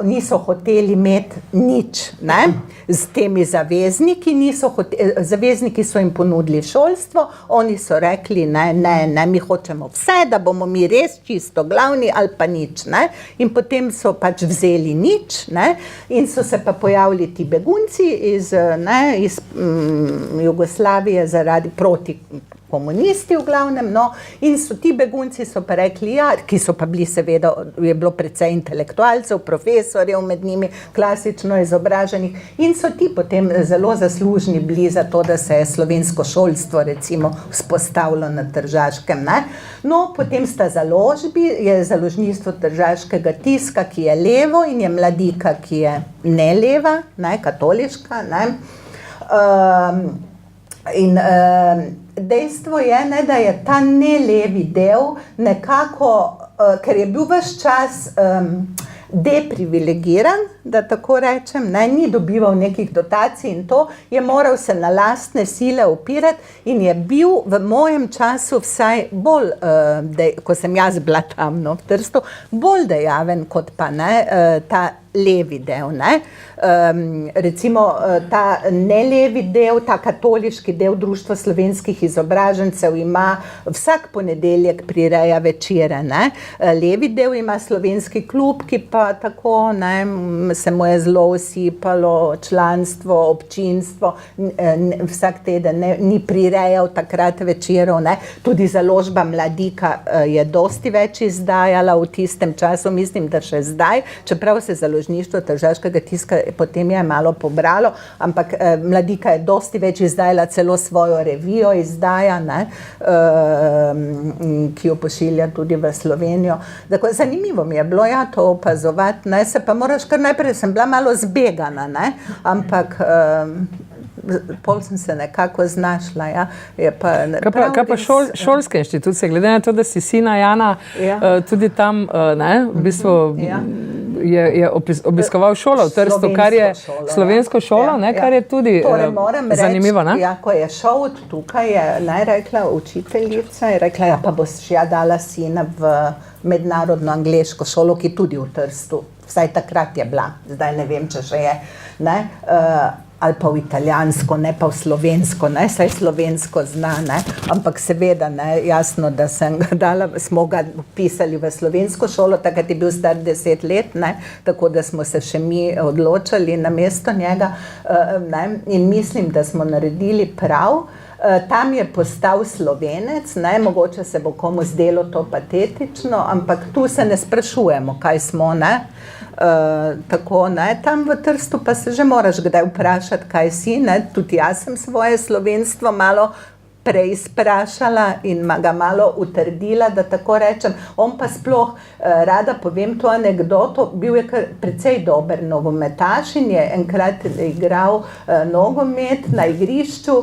niso hoteli imeti nič z temi zavezniki, zavezniki so jim ponudili šolstvo, oni so rekli, ne, mi hočemo vse, da bomo mi res čisto glavni ali pa nič. In potem so pač vzeli nič in so se pa pojavili ti begunci iz Jugoslavije zaradi proti komunisti v glavnem, in so ti begunci so pa rekli, ki so pa bili seveda, je bilo precej intelektualcev, profesorjev med njimi, klasično izobraženih, in so ti potem zelo zaslužni bili za to, da se je slovensko šolstvo recimo vzpostavilo na Tržaškem. No, potem sta založbi, je založništvo Tržaškega tiska, ki je levo, in je Mladika, ki je ne leva, katoliška. In dejstvo je, da je ta nelevi del nekako, ker je bil ves čas deprivilegiran, da tako rečem, ni dobival nekih dotacij in to, je moral se na lastne sile upirati in je bil v mojem času vsaj bolj, ko sem jaz bila tam v Trstu, bolj dejaven kot pa ta levi del. Ne? Recimo ta nelevi del, ta katoliški del Društva slovenskih izobražencev ima vsak ponedeljek prireja večere. Ne? Levi del ima slovenski klub, ki pa tako, ne, se mu je zelo usipalo članstvo, občinstvo, vsak teden ni prirejal takrat večerov. Ne? Tudi založba Mladika je dosti več izdajala v tistem času, mislim, da še zdaj, čeprav se založništvo tržaškega tiska potem je malo pobralo, ampak Mladika je dosti več izdajala, celo svojo revijo izdaja, ne, ki jo pošilja tudi v Slovenijo. Tako, zanimivo mi je bilo to opazovati, ne, se pa moraš kar najprej, sem bila malo zbegana, ne, ampak pol sem se nekako znašla. Ja. Kaj pa šolske inštitucije, glede na to, da si sina Jana, tudi tam, ne, v bistvu je obiskoval šolo v Trstu, kar je slovensko šolo, ne, kar je tudi zanimivo. Ne? Ja, ko je šel od tukaj, je rekla učiteljica, je rekla, ja, pa boš dala sina v mednarodno angleško šolo, ki tudi v Trstu, vsaj takrat je bila, zdaj ne vem, če še je, ne, ali pa v italijansko, ne pa v slovensko, ne, saj slovensko zna, ne, ampak seveda, ne, jasno, da smo ga upisali v slovensko šolo, takrat je bil star 10 let, ne, tako da smo se še mi odločali namesto njega, ne, in mislim, da smo naredili prav. Tam je postal Slovenec, ne, mogoče se bo komu zdelo to patetično, ampak tu se ne sprašujemo, kaj smo, ne. Tako, ne, tam v Trstu pa se že moraš kdaj vprašati, kaj si, ne, tudi jaz sem svoje slovenstvo malo preizprašala in ga malo utrdila, da tako rečem. On pa sploh, rada povem to anekdoto, bil je precej dober nogometaš in je enkrat igral nogomet na igrišču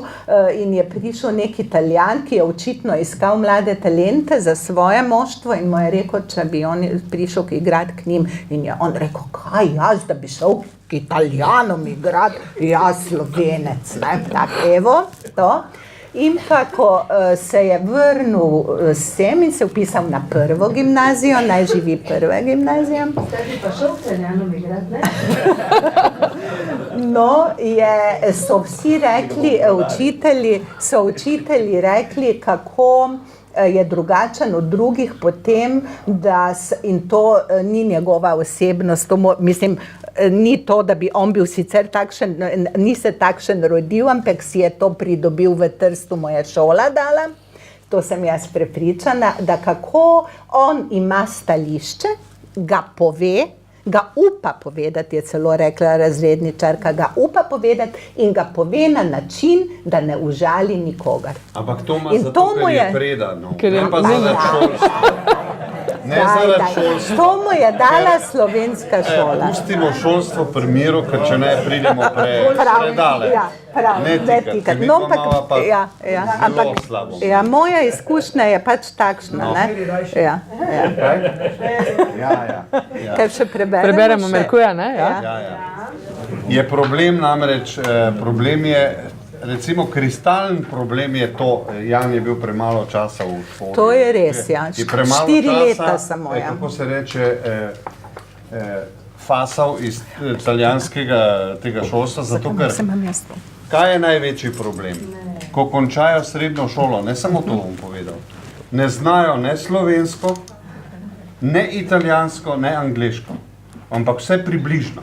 in je prišel nek Italijan, ki je očitno iskal mlade talente za svoje moštvo in mu je rekel, če bi on prišel igrati k njim, in je on rekel, kaj jaz, da bi šel k Italijanom igrati, jaz Slovenec, ne, tako, evo, to. In pa, ko se je vrnil sem in se vpisal na prvo gimnazijo, naj živi prva gimnazija. Zdaj bi pa šel k Italijanom igrati, ne? No, so vsi rekli, učitelji rekli, kako je drugačen od drugih potem, in to ni njegova osebnost, mislim, ni to, da bi on bil sicer takšen, ni se takšen rodil, ampak si je to pridobil v Trstu, mu je šola dala, to sem jaz prepričana, da kako on ima stališče, ga pove, ga upa povedati, je celo rekla razredničarka, ga upa povedati in ga pove na način, da ne užali nikogar. Ampak to ima zato, ker je predano, ne pa zaradi šolstva. Ne zaradi šolstva. To mu je dala slovenska šola. Pustimo šolstvo pri miru, ker če ne pridemo predale. Ne tikati, mi pa imamo pa zelo slabo. Ja, moja izkušnja je pač takšna, ne? Ja. Kaj še preberemo Merkuja, ne? Ja. Je problem namreč, problem je, recimo kristalen problem je to, Jan je bil premalo časa v šoli. To je res, ja. 4 leta samo, ja. Kako se reče, fasal iz italijanskega tega šolstva, zato ker, kaj je največji problem? Ko končajo srednjo šolo, ne samo to bom povedal, ne znajo ne slovensko, ne italijansko, ne angleško, ampak vse približno.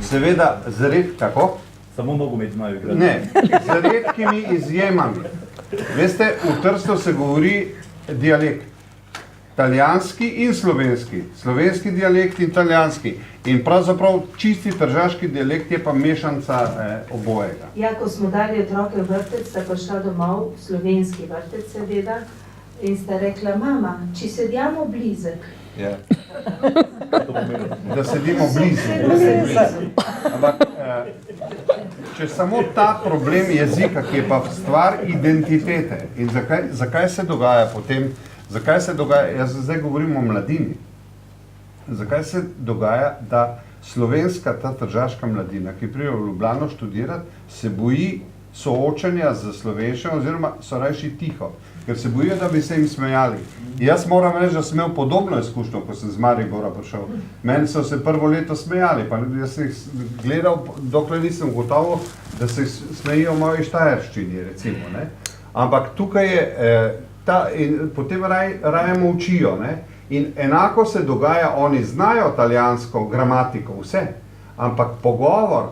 Seveda, kako? Samo nogomet znajo igrati. Ne, z redkimi izjemami. Veste, v Trstu se govori dialekt. Italijanski in slovenski. Slovenski dialekt in italijanski. In pravzaprav čisti tržaški dialekt je pa mešanca obojega. Ja, ko smo dali otroke v vrtec, sta prišla domov, slovenski vrtec seveda, in sta rekla, mama, če sedjamo blizek. Ja. Da sedimo blizu. Ampak, če samo ta problem jezika, ki je pa stvar identitete, in zakaj se dogaja potem, jaz zdaj govorim o mladini, zakaj se dogaja, da slovenska, ta tržaška mladina, ki pride v Ljubljano študirati, se boji soočanja z slovenščino oziroma so rajši tiho, ker se bojijo, da bi se jim smejali. Jaz moram reči, da sem imel podobno izkušnjo, ko sem z Maribora prišel. Meni so se prvo leto smejali, pa jaz sem jih gledal, dokler nisem gotovo, da se smejijo v moji štajerščini, recimo, ne. Ampak tukaj je, in potem raje molčijo, ne. In enako se dogaja, oni znajo italijansko gramatiko, vse, ampak pogovor,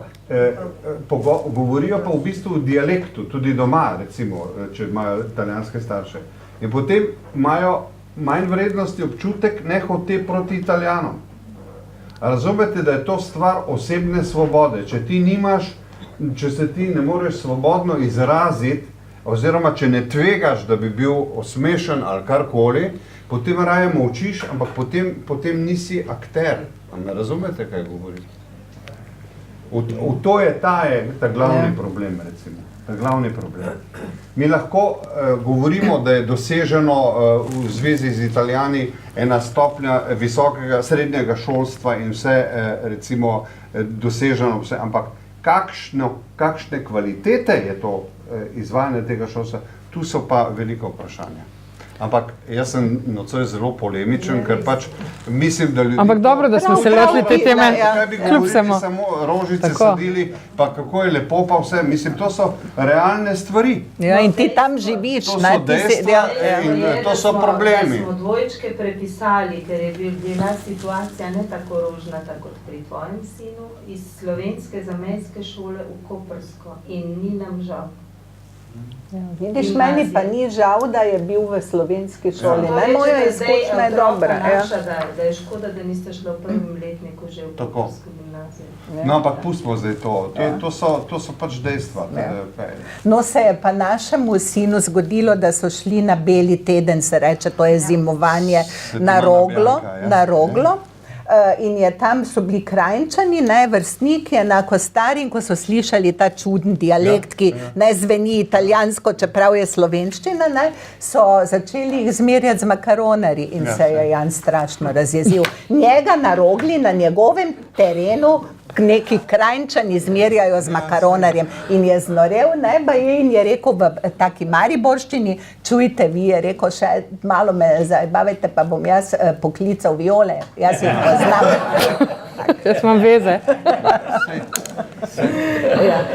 govorijo pa v bistvu v dialektu, tudi doma, recimo, če imajo italijanske starše. In potem imajo manj vrednosti občutek nehote proti Italijanom. Razumete, da je to stvar osebne svobode. Če se ti ne moreš svobodno izraziti, oziroma če ne tvegaš, da bi bil osmešen ali karkoli, potem raje molčiš, ampak potem nisi akter. Ne razumete, kaj govorim? To je ta glavni problem, recimo. Ta glavni problem. Mi lahko govorimo, da je doseženo v zvezi z Italijani ena stopnja visokega srednjega šolstva in vse, recimo, doseženo vse, ampak kakšne kvalitete je to izvajanje tega šolstva, tu so pa velika vprašanja. Ampak jaz sem nocoj zelo polemičen, ker pač mislim, da ljudi... Ampak dobro, da smo se lotili te teme, Kaj bi govorili samo rožice sadili, pa kako je lepo pa vse. Mislim, to so realne stvari. Ja, in ti tam živiš. To so dejstva in to so problemi. Da smo dvojčke prepisali, ker je bila situacija ne tako rožnata kot pri tvojem sinu, iz slovenske zamejske šole v koprsko in ni nam žal. Ja, vidiš, meni pa ni žal, da je bil v slovenski šoli. Moja izkušnja je dobra. Da je škoda, da niste šli v prvem letniku že v koprsko gimnazijo. No, ampak pustimo zdaj to. To so pač dejstva. No, se je pa našemu sinu zgodilo, da so šli na beli teden, se reče, to je zimovanje na Roglo. In tam so bili Krajnčani, vrstniki, enako stari, in ko so slišali ta čuden dialekt, ki ne zveni italijansko, čeprav je slovenščina, so začeli jih zmerjati z makaronarji in se je Jan strašno razjezil. Njega na Rogli, na njegovem terenu, neki Krajnčani zmerjajo z makaronarjem in je znorel, in je rekel v taki mariborščini, čujte, vi je rekel, še malo me zabavajte, pa bom jaz poklical Viole, jaz jih poznam. Jaz imam veze.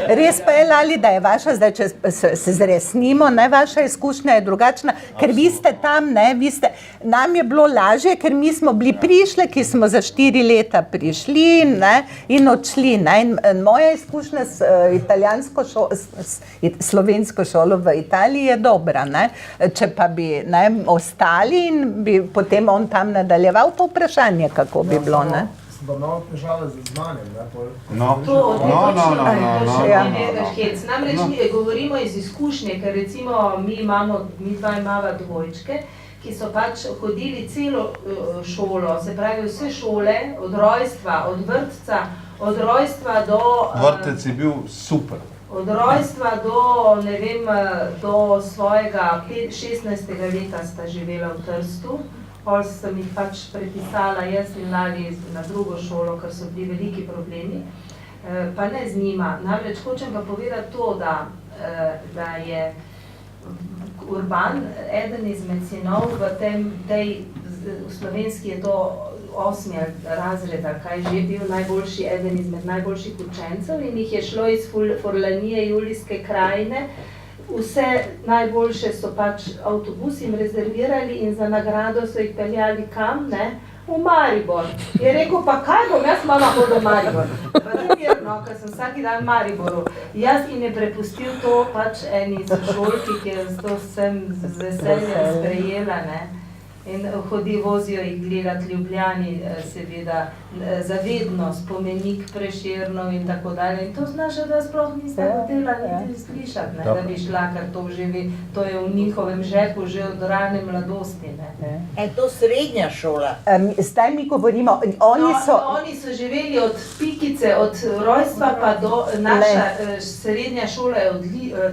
Res pa je, Lali, da je vaša, zdaj, če se zresnimo, vaša izkušnja je drugačna, ker vi ste tam, nam je bilo lažje, ker mi smo bili prišli, ki smo za 4 leta prišli in odšli. Moja izkušnja s slovensko šolo v Italiji je dobra. Če pa bi ostali in bi potem on tam nadaljeval, to vprašanje, kako bi bilo. Pa imamo težave z znanjem, Namreč govorimo iz izkušnje, ker recimo mi dva imava dvojčke, ki so pač hodili celo šolo, se pravi vse šole, od rojstva, od vrtca, od rojstva do... Vrtec je bil super. Od rojstva do svojega 16. leta sta živela v Trstu. Pol sem jih pač prepisala jaz in Lali na drugo šolo, ker so bili veliki problemi, pa ne z njima. Namreč hočem pa povedati to, da je Urban, eden izmed sinov v slovenski je to 8. razred, kaj že bil eden izmed najboljših učencev in jih je šlo iz Furlanije, Julijske krajine. Vse najboljše so pač avtobusi jim rezervirali in za nagrado so jih peljali kam, v Maribor. Je rekel, pa kaj bom, jaz mama hodo v Maribor. Pa to je mirno, ker sem vsaki dan v Mariboru. Jaz in je prepustil to pač eni sošolki, ki je to vsem z veseljem sprejela, in vozijo jih gledati Ljubljani, seveda, zavedno spomenik Prešernov in tako dalje. In to znaša, da sploh nista hotela niti slišati, da bi šla, ker to je v njihovem žepu že od rane mladosti. Je to srednja šola? Zdaj mi govorimo, oni so živeli od Pikice, od rojstva pa do naša srednja šola je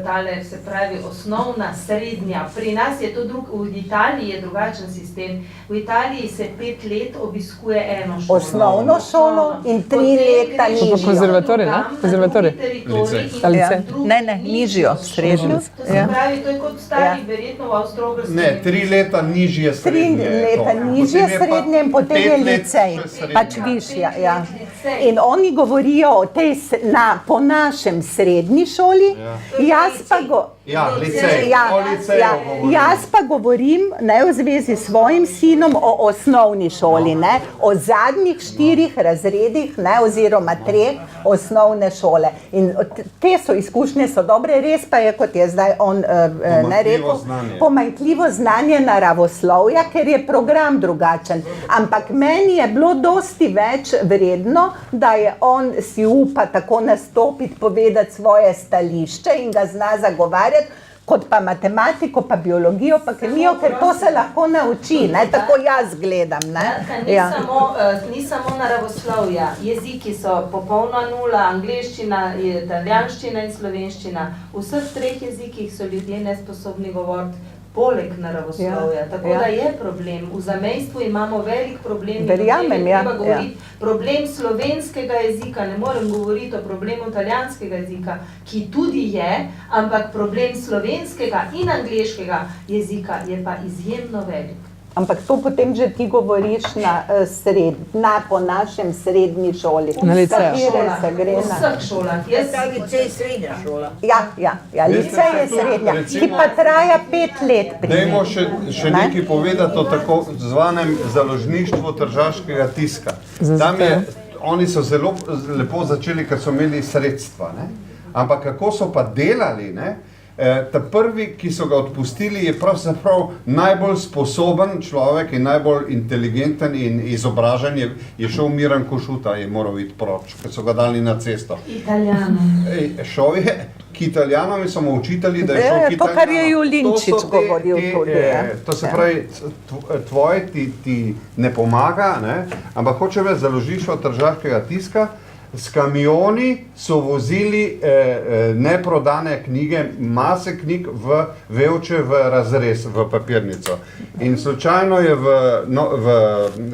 tale, se pravi, osnovna, srednja. Pri nas je to v Italiji je drugačen sistem. sistem. V Italiji se 5 let obiskuje eno šolo. Osnovno šolo in 3 leta nižjo. Konzervatorij, ne? Konzervatorij. Ali Ja. Ne, nižjo, srednjo. To se pravi, to je kot stari, verjetno v Avstro-Ogrski. Ne, 3 leta nižje 3 srednje. je to. leta nižje Potem je pa srednje in potem 5 je let licej, še srednje. pač višja. Ja. In oni govorijo o tej, po našem srednji šoli, jaz pa Ja, licej, Ja, o liceju ja, govorim. jaz pa govorim ne, v zvezi s svojim sinom o osnovni šoli, ne, o zadnjih 4 razredih ne, oziroma 3 osnovne šole. In te so izkušnje so dobre, res pa je, kot je zdaj on ne rekel, pomanjkljivo znanje naravoslovja, ker je program drugačen. Ampak meni je bilo dosti več vredno, da je on si upa tako nastopiti, povedati svoje stališče in ga zna zagovarjati, kot pa matematiko, pa biologijo, pa kemijo, ker to se lahko nauči, ne, tako jaz gledam. Ne. Ja. Ni samo naravoslovja, jeziki so popolna nula, angleščina, italijanščina in slovenščina. V vseh 3 jezikih so ljudje nesposobni govoriti poleg naravoslovja, tako da je problem. V zamejstvu imamo velik problem, Verjamem, ja. treba govoriti problem slovenskega jezika, ne morem govoriti o problemu italijanskega jezika, ki tudi je, ampak problem slovenskega in angleškega jezika je pa izjemno velik. Ampak to potem že ti govoriš po našem srednji šoli. Na liceju. Se gre V na... vseh šolah. Ta licej srednja šola. Ja, licej je srednja, ki pa traja 5 let. Dajmo še nekaj povedati o tako zvanem založništvu tržaškega tiska. Tam je, oni so zelo lepo začeli, ker so imeli sredstva, ne? Ampak kako so pa delali, ne? Ta prvi, ki so ga odpustili, je pravzaprav najbolj sposoben človek in najbolj inteligenten in izobražen je šel Miran Košuta, je moral iti proč, ker so ga dali na cesto. Italijanom. Šel je k Italijanom in so mu učitali, da je šel k Italijanom. To, kar je Julinčič govoril tudi. To se pravi, tvoje ti ne pomaga, ne? Ampak hoče več založištvo tržaškega tiska. S kamioni so vozili neprodane knjige, mase knjig v Vevče v razrez, v papirnico. In slučajno je v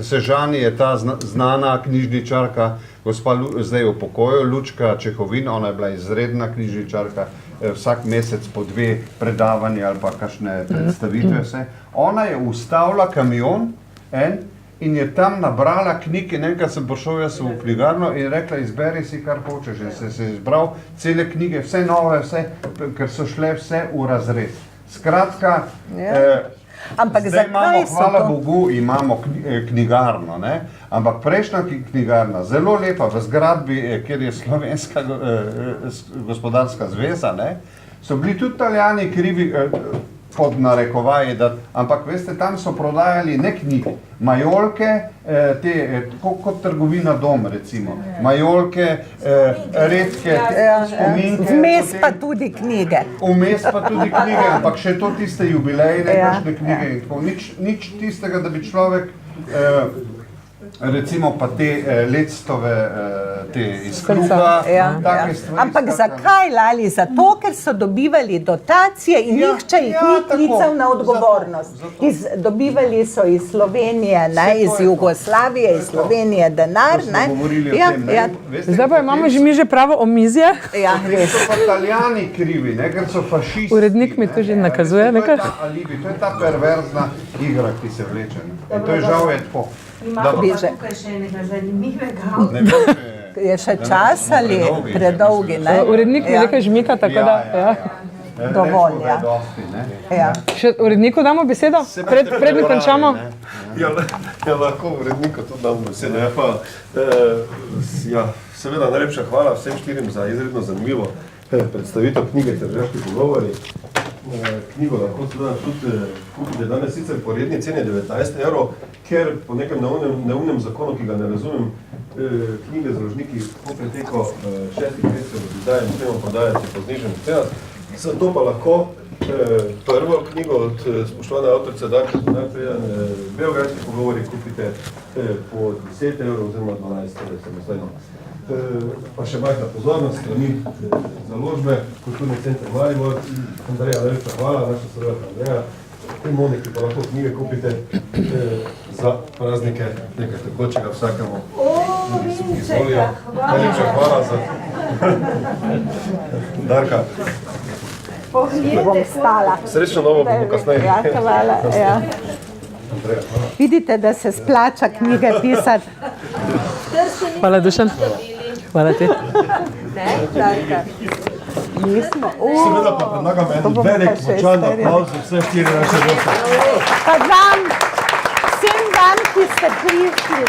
Sežani je ta znana knjižničarka, gospa zdaj v pokoju, Lučka Čehovin, ona je bila izredna knjižničarka, vsak mesec po 2 predavanja ali pa kakšne predstavitve vse. Ona je ustavila kamion in je tam nabrala knjig in enkrat sem prišel jaz v knjigarno in rekla, izberi si, kar hočeš. In se je izbral cele knjige, vse nove, vse, ker so šle vse v razred. Skratka, zdaj imamo, hvala Bogu, imamo knjigarno, ne? Ampak prejšnja knjigarna, zelo lepa, v zgradbi, kjer je Slovenska gospodarska zveza, ne? So bili tudi Italijani krivi, pod narekovaji, ampak veste, tam so prodajali ne knjige, majolke, kot trgovina Dom, recimo, majolke, redke spominke. Vmes pa tudi knjige. Vmes pa tudi knjige, ampak še to tiste jubilejne, kakšne knjige in tako. Nič tistega, da bi človek, recimo pa te lectove, te iz kruha, take stvari. Ampak zakaj, Lali? Zato, ker so dobivali dotacije in nihče jih ni klical na odgovornost. Dobivali so iz Slovenije, iz Jugoslavije, iz Slovenije denar. Zdaj pa imamo mi že pravo omizje. Ja, res. So pa Italijani krivi, ker so fašisti. Urednik mi to že nakazuje nekaj. To je ta perverzna igra, ki se vleče. In to je žal je tako. Imamo pa tukaj še enega zanimivega. Je še čas ali predolgi, ne? Urednik mi nekaj žmika, tako da... Dovolj, ja. Še uredniku damo besedo? Predni končamo? Ja, lahko uredniku tudi damo besedo. Seveda najlepša hvala vsem 4 za izredno zanimivo predstavitev knjige Tržaški pogovori. Knjigo lahko tudi kupite danes sicer po redni ceni 19 €, ker po nekem neumnem zakonu, ki ga ne razumem, knjige založniki po preteku 6 mesecev od izdaje ne smemo prodajati po znižanih cenah. Zato pa lahko prvo knjigo od spoštovane avtorice Darke Beograjski pogovori kupite po 10 € oziroma 12 € samostojno. Pa še majhna pozornost, strani založbe, Kulturni center Maribor. Andreja, najlepša hvala, naša sodelavka Andreja. Pri Moniki pa lahko knjige kupite za praznike, nekaj tekočega vsakemu. Izvolijo. Najlepša hvala za... Darka. Bom stala. Srečno novo bomo kasneje. Ja, hvala. Ja. Andreja, hvala. Vidite, da se splača knjige pisati. Hvala, Dušan. Hvala ti. Ne, Darka. Nismo. Seveda pa predlagam en velik močan aplavz za vse 4 naše goste. Pa vam, vsem vam, ki ste prišli.